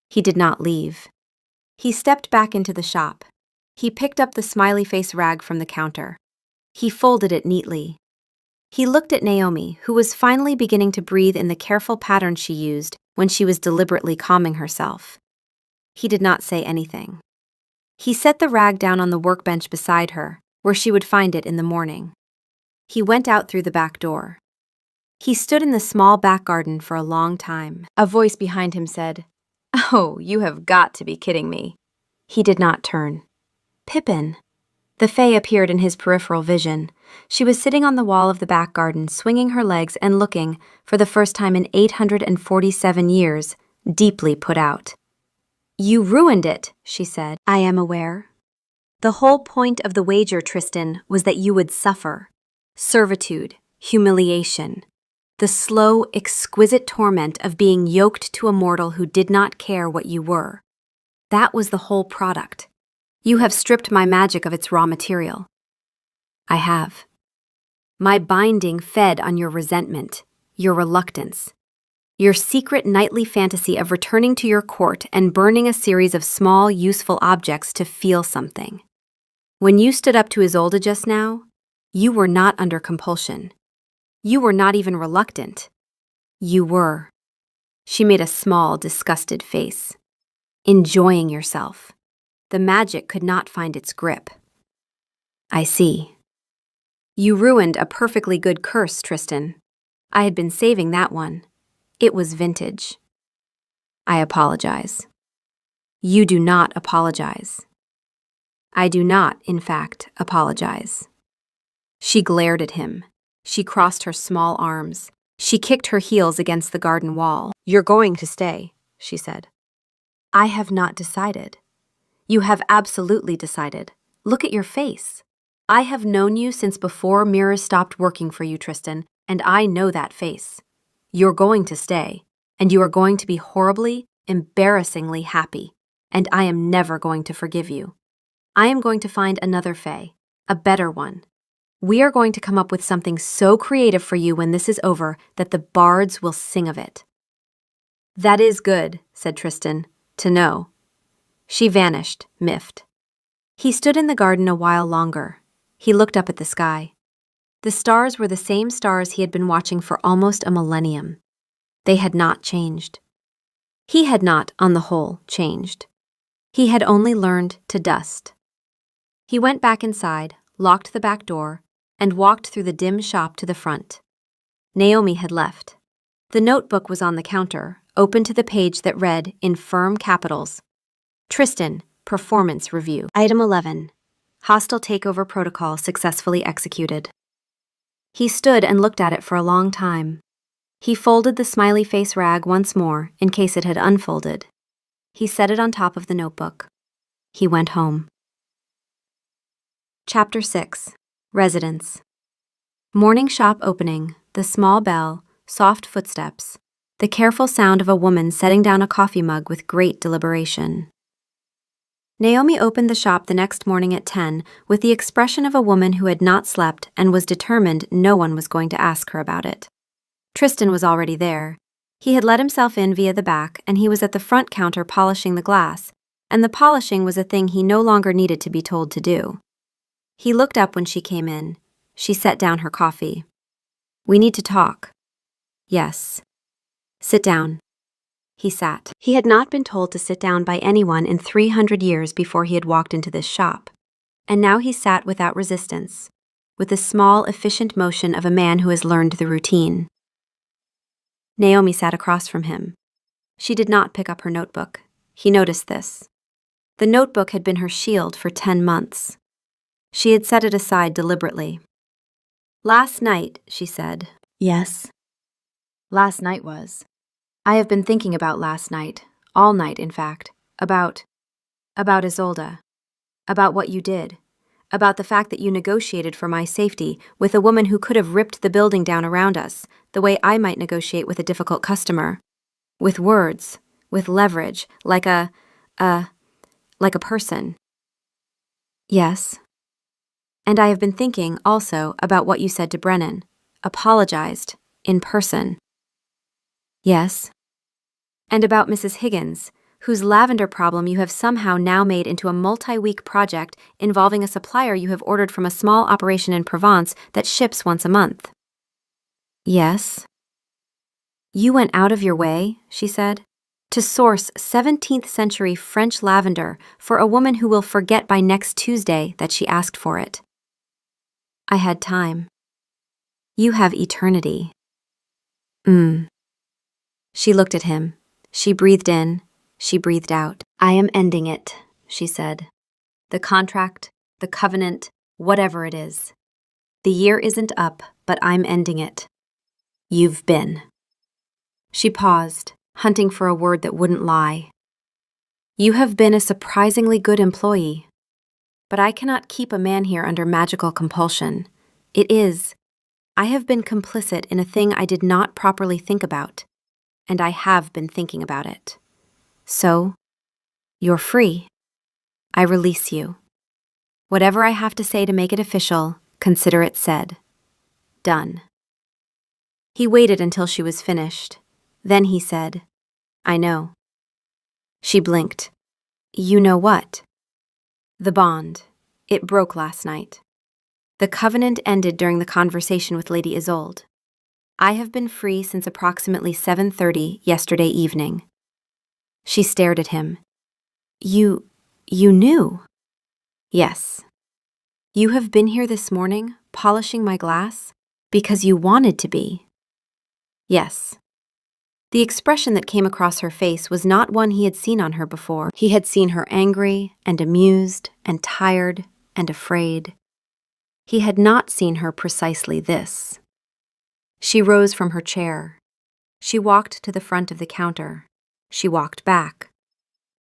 He did not leave. He stepped back into the shop. He picked up the smiley face rag from the counter. He folded it neatly. He looked at Naomi, who was finally beginning to breathe in the careful pattern she used when she was deliberately calming herself. He did not say anything. He set the rag down on the workbench beside her, where she would find it in the morning. He went out through the back door. He stood in the small back garden for a long time. A voice behind him said, "Oh, you have got to be kidding me." He did not turn. Pippin. The Fae appeared in his peripheral vision. She was sitting on the wall of the back garden, swinging her legs and looking, for the first time in 847 years, deeply put out. "You ruined it," she said. "I am aware. The whole point of the wager, Tristan, was that you would suffer. Servitude, humiliation. The slow, exquisite torment of being yoked to a mortal who did not care what you were. That was the whole product. You have stripped my magic of its raw material." "I have. My binding fed on your resentment, your reluctance, your secret nightly fantasy of returning to your court and burning a series of small, useful objects to feel something. When you stood up to Isolde just now, you were not under compulsion. You were not even reluctant. You were." She made a small, disgusted face. "Enjoying yourself. The magic could not find its grip." "I see. You ruined a perfectly good curse, Tristan. I had been saving that one. It was vintage." "I apologize." "You do not apologize." "I do not, in fact, apologize." She glared at him. She crossed her small arms. She kicked her heels against the garden wall. "You're going to stay," she said. "I have not decided." "You have absolutely decided. Look at your face. I have known you since before mirrors stopped working for you, Tristan, and I know that face. You're going to stay, and you are going to be horribly, embarrassingly happy, and I am never going to forgive you. I am going to find another Fae, a better one. We are going to come up with something so creative for you when this is over that the bards will sing of it." "That is good," said Tristan, "to know." She vanished, miffed. He stood in the garden a while longer. He looked up at the sky. The stars were the same stars he had been watching for almost a millennium. They had not changed. He had not, on the whole, changed. He had only learned to dust. He went back inside, locked the back door, and walked through the dim shop to the front. Naomi had left. The notebook was on the counter, open to the page that read, in firm capitals, "Tristan, Performance Review. Item 11. Hostile takeover protocol successfully executed." He stood and looked at it for a long time. He folded the smiley face rag once more in case it had unfolded. He set it on top of the notebook. He went home. Chapter 6. Residence. Morning shop opening, the small bell, soft footsteps, the careful sound of a woman setting down a coffee mug with great deliberation. Naomi opened the shop the next morning at 10 with the expression of a woman who had not slept and was determined no one was going to ask her about it. Tristan was already there. He had let himself in via the back, and he was at the front counter polishing the glass, and the polishing was a thing he no longer needed to be told to do. He looked up when she came in. She set down her coffee. "We need to talk." "Yes." "Sit down." He sat. He had not been told to sit down by anyone in 300 years before he had walked into this shop, and now he sat without resistance, with the small, efficient motion of a man who has learned the routine. Naomi sat across from him. She did not pick up her notebook. He noticed this. The notebook had been her shield for 10 months. She had set it aside deliberately. "Last night," she said. "Yes." "Last night was. I have been thinking about last night, all night in fact, about Isolde, about what you did, about the fact that you negotiated for my safety with a woman who could have ripped the building down around us, the way I might negotiate with a difficult customer. With words, with leverage, like a person." "Yes." "And I have been thinking, also, about what you said to Brennan, apologized, in person." "Yes." "And about Mrs. Higgins, whose lavender problem you have somehow now made into a multi-week project involving a supplier you have ordered from a small operation in Provence that ships once a month." "Yes." "You went out of your way," she said, "to source 17th century French lavender for a woman who will forget by next Tuesday that she asked for it." "I had time." "You have eternity." She looked at him. She breathed in. She breathed out. "I am ending it," she said. "The contract, the covenant, whatever it is. The year isn't up, but I'm ending it. You've been." She paused, hunting for a word that wouldn't lie. "You have been a surprisingly good employee. But I cannot keep a man here under magical compulsion. I have been complicit in a thing I did not properly think about, and I have been thinking about it. So, you're free. I release you. Whatever I have to say to make it official, consider it said. Done." He waited until she was finished. Then he said, "I know." She blinked. "You know what?" "The bond. It broke last night. The covenant ended during the conversation with Lady Isolde. I have been free since approximately 7:30 yesterday evening." She stared at him. You knew?" "Yes." "You have been here this morning, polishing my glass, because you wanted to be?" "Yes." The expression that came across her face was not one he had seen on her before. He had seen her angry and amused and tired and afraid. He had not seen her precisely this. She rose from her chair. She walked to the front of the counter. She walked back.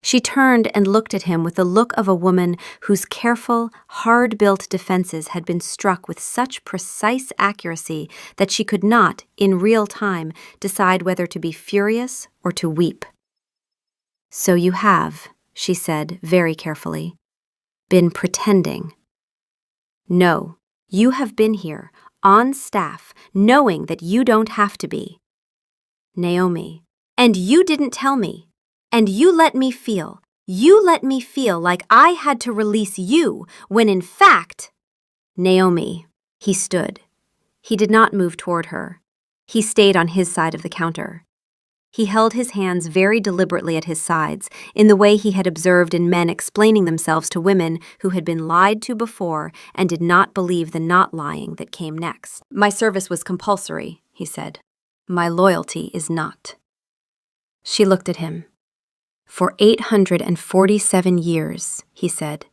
She turned and looked at him with the look of a woman whose careful, hard-built defenses had been struck with such precise accuracy that she could not, in real time, decide whether to be furious or to weep. "So you have," she said very carefully, "been pretending." "No, you have been here, on staff, knowing that you don't have to be." "Naomi, and you didn't tell me. And you let me feel like I had to release you, when in fact—" "Naomi." He stood. He did not move toward her. He stayed on his side of the counter. He held his hands very deliberately at his sides, in the way he had observed in men explaining themselves to women who had been lied to before and did not believe the not lying that came next. "My service was compulsory," he said. "My loyalty is not." She looked at him. "For 847 years," he said,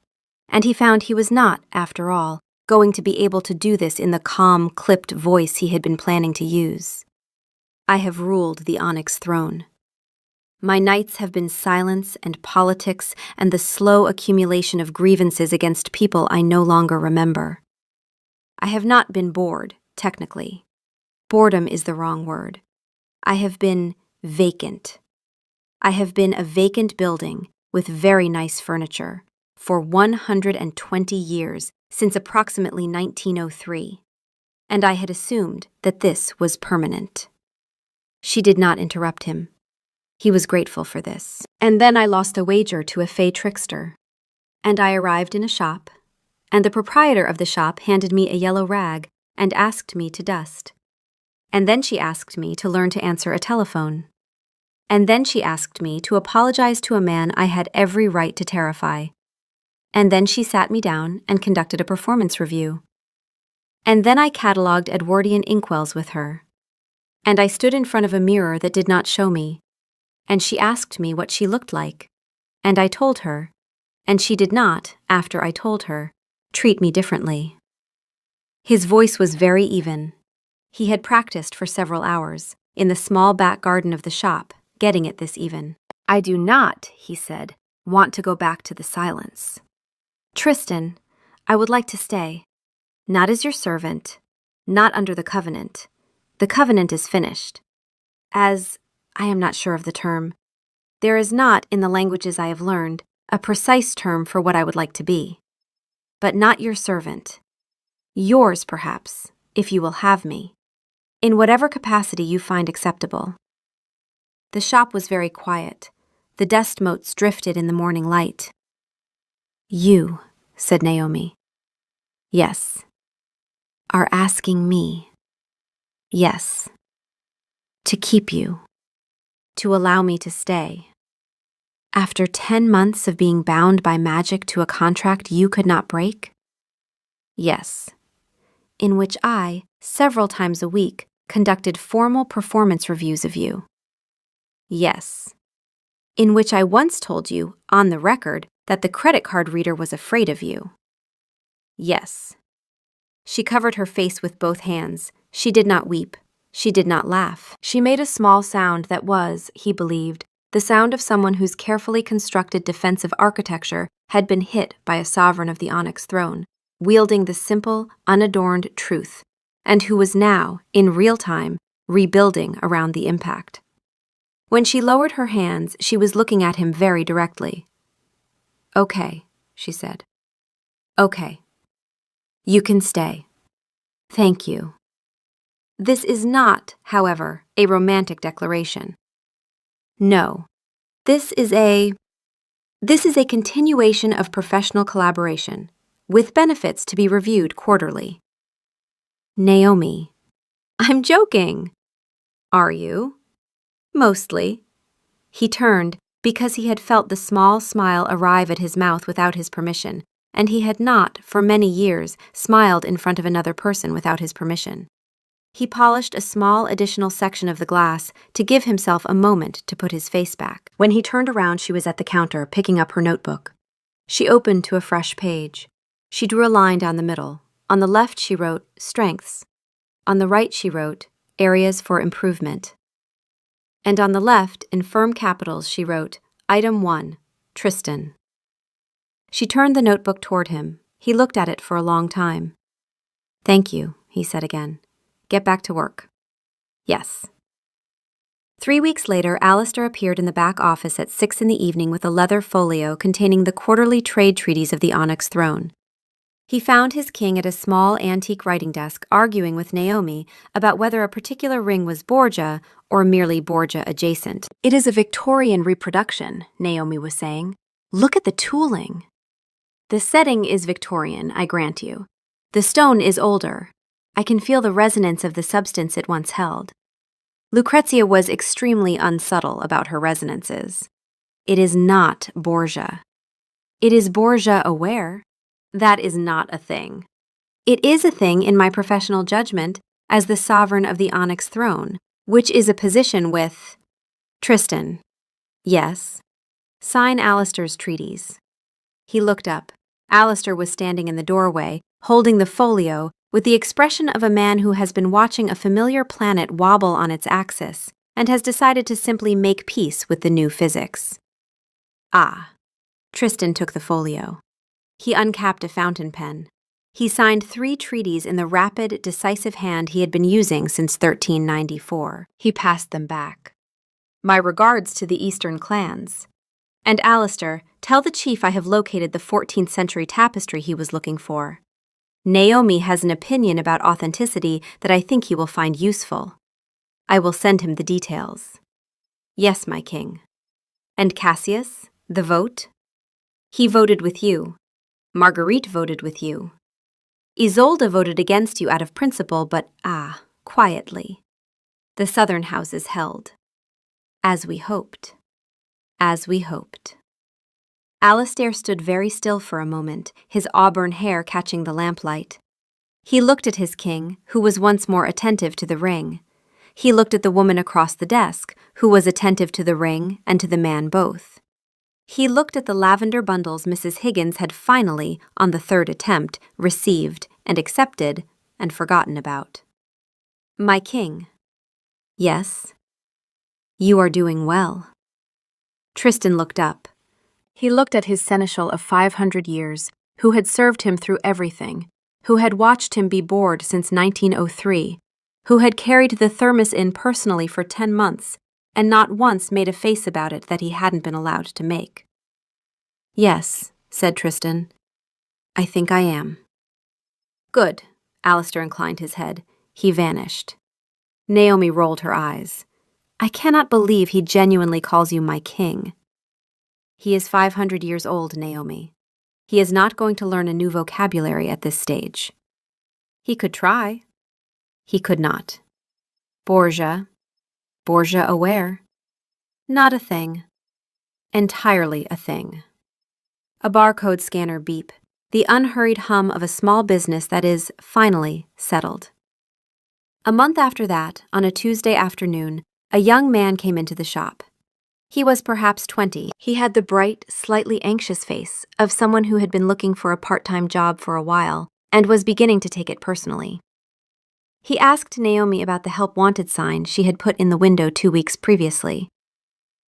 and he found he was not, after all, going to be able to do this in the calm, clipped voice he had been planning to use. "I have ruled the onyx throne. My nights have been silence and politics and the slow accumulation of grievances against people I no longer remember. I have not been bored, technically. Boredom is the wrong word. I have been vacant. I have been a vacant building with very nice furniture, for 120 years, since approximately 1903, and I had assumed that this was permanent. She did not interrupt him. He was grateful for this. And then I lost a wager to a fey trickster. And I arrived in a shop, and the proprietor of the shop handed me a yellow rag and asked me to dust. And then she asked me to learn to answer a telephone. And then she asked me to apologize to a man I had every right to terrify. And then she sat me down and conducted a performance review. And then I catalogued Edwardian inkwells with her. And I stood in front of a mirror that did not show me. And she asked me what she looked like. And I told her. And she did not, after I told her, treat me differently. His voice was very even. He had practiced for several hours, in the small back garden of the shop, getting it this even. I do not, he said, want to go back to the silence. Tristan, I would like to stay. Not as your servant, not under the covenant. The covenant is finished. As, I am not sure of the term, there is not, in the languages I have learned, a precise term for what I would like to be. But not your servant. Yours, perhaps, if you will have me, in whatever capacity you find acceptable. The shop was very quiet. The dust motes drifted in the morning light. You, said Naomi. Yes. Are asking me. Yes. To keep you. To allow me to stay. After 10 months of being bound by magic to a contract you could not break? Yes. In which I, several times a week, conducted formal performance reviews of you. Yes. In which I once told you, on the record, that the credit card reader was afraid of you. Yes. She covered her face with both hands. She did not weep. She did not laugh. She made a small sound that was, he believed, the sound of someone whose carefully constructed defensive architecture had been hit by a sovereign of the onyx throne, wielding the simple, unadorned truth, and who was now, in real time, rebuilding around the impact. When she lowered her hands, she was looking at him very directly. Okay, she said. Okay. You can stay. Thank you. This is not, however, a romantic declaration. No. This is a continuation of professional collaboration, with benefits to be reviewed quarterly. Naomi. I'm joking. Are you? Mostly. He turned, because he had felt the small smile arrive at his mouth without his permission, and he had not, for many years, smiled in front of another person without his permission. He polished a small additional section of the glass to give himself a moment to put his face back. When he turned around, she was at the counter, picking up her notebook. She opened to a fresh page. She drew a line down the middle. On the left, she wrote, strengths. On the right, she wrote, areas for improvement. And on the left, in firm capitals, she wrote, Item 1, Tristan. She turned the notebook toward him. He looked at it for a long time. Thank you, he said again. Get back to work. Yes. 3 weeks later, Alistair appeared in the back office at 6 p.m. with a leather folio containing the quarterly trade treaties of the Onyx Throne. He found his king at a small antique writing desk arguing with Naomi about whether a particular ring was Borgia or merely Borgia adjacent. It is a Victorian reproduction, Naomi was saying. Look at the tooling. The setting is Victorian, I grant you. The stone is older. I can feel the resonance of the substance it once held. Lucrezia was extremely unsubtle about her resonances. It is not Borgia. It is Borgia aware. That is not a thing. It is a thing in my professional judgment as the sovereign of the Onyx Throne, which is a position with... Tristan. Yes. Sign Alistair's treaties. He looked up. Alistair was standing in the doorway, holding the folio, with the expression of a man who has been watching a familiar planet wobble on its axis and has decided to simply make peace with the new physics. Ah. Tristan took the folio. He uncapped a fountain pen. He signed 3 treaties in the rapid, decisive hand he had been using since 1394. He passed them back. My regards to the Eastern clans. And Alistair, Tell the chief I have located the 14th century tapestry he was looking for. Naomi has an opinion about authenticity that I think he will find useful. I will send him the details. Yes, my king. And Cassius, the vote? He voted with you. Marguerite voted with you. Isolde voted against you out of principle, but quietly. The southern houses held. As we hoped. As we hoped. Alastair stood very still for a moment, his auburn hair catching the lamplight. He looked at his king, who was once more attentive to the ring. He looked at the woman across the desk, who was attentive to the ring and to the man both. He looked at the lavender bundles Mrs. Higgins had finally, on the third attempt, received and accepted and forgotten about. My king. Yes. You are doing well. Tristan looked up. He looked at his seneschal of 500 years, who had served him through everything, who had watched him be bored since 1903, who had carried the thermos in personally for 10 months, and not once made a face about it that he hadn't been allowed to make. Yes, said Tristan. I think I am. Good, Alastair inclined his head. He vanished. Naomi rolled her eyes. I cannot believe he genuinely calls you my king. He is 500 years old, Naomi. He is not going to learn a new vocabulary at this stage. He could try. He could not. Borgia aware. Not a thing. Entirely a thing. A barcode scanner beep, the unhurried hum of a small business that is, finally, settled. A month after that, on a Tuesday afternoon, a young man came into the shop. He was perhaps 20. He had the bright, slightly anxious face of someone who had been looking for a part-time job for a while and was beginning to take it personally. He asked Naomi about the help wanted sign she had put in the window 2 weeks previously.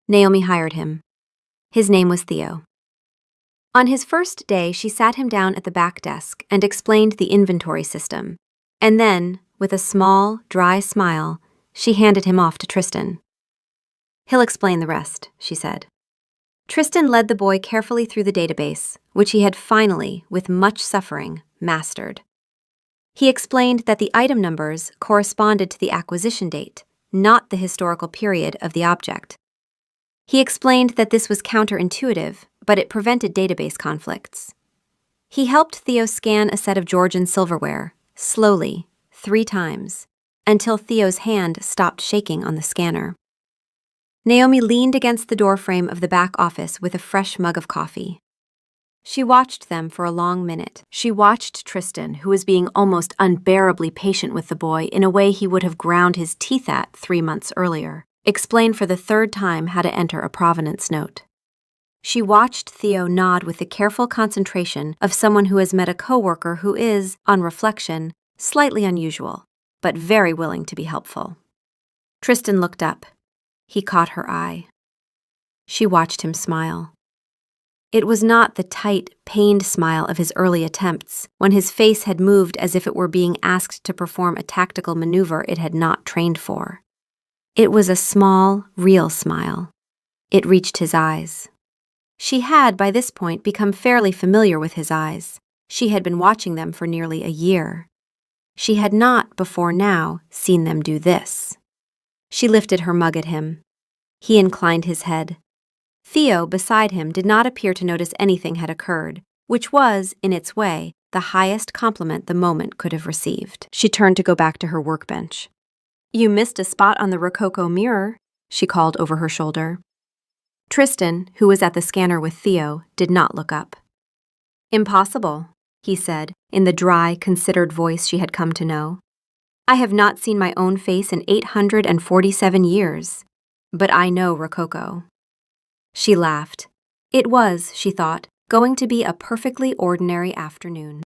Naomi hired him. His name was Theo. On his first day, she sat him down at the back desk and explained the inventory system, and then, with a small, dry smile, she handed him off to Tristan. He'll explain the rest, she said. Tristan led the boy carefully through the database, which he had finally, with much suffering, mastered. He explained that the item numbers corresponded to the acquisition date, not the historical period of the object. He explained that this was counterintuitive, but it prevented database conflicts. He helped Theo scan a set of Georgian silverware, slowly, 3 times, until Theo's hand stopped shaking on the scanner. Naomi leaned against the doorframe of the back office with a fresh mug of coffee. She watched them for a long minute. She watched Tristan, who was being almost unbearably patient with the boy in a way he would have ground his teeth at 3 months earlier, explain for the 3rd time how to enter a provenance note. She watched Theo nod with the careful concentration of someone who has met a coworker who is, on reflection, slightly unusual, but very willing to be helpful. Tristan looked up. He caught her eye. She watched him smile. It was not the tight, pained smile of his early attempts, when his face had moved as if it were being asked to perform a tactical maneuver it had not trained for. It was a small, real smile. It reached his eyes. She had, by this point, become fairly familiar with his eyes. She had been watching them for nearly a year. She had not, before now, seen them do this. She lifted her mug at him. He inclined his head. Theo, beside him, did not appear to notice anything had occurred, which was, in its way, the highest compliment the moment could have received. She turned to go back to her workbench. You missed a spot on the Rococo mirror, she called over her shoulder. Tristan, who was at the scanner with Theo, did not look up. Impossible, he said, in the dry, considered voice she had come to know. I have not seen my own face in 847 years, but I know Rococo. She laughed. It was, she thought, going to be a perfectly ordinary afternoon.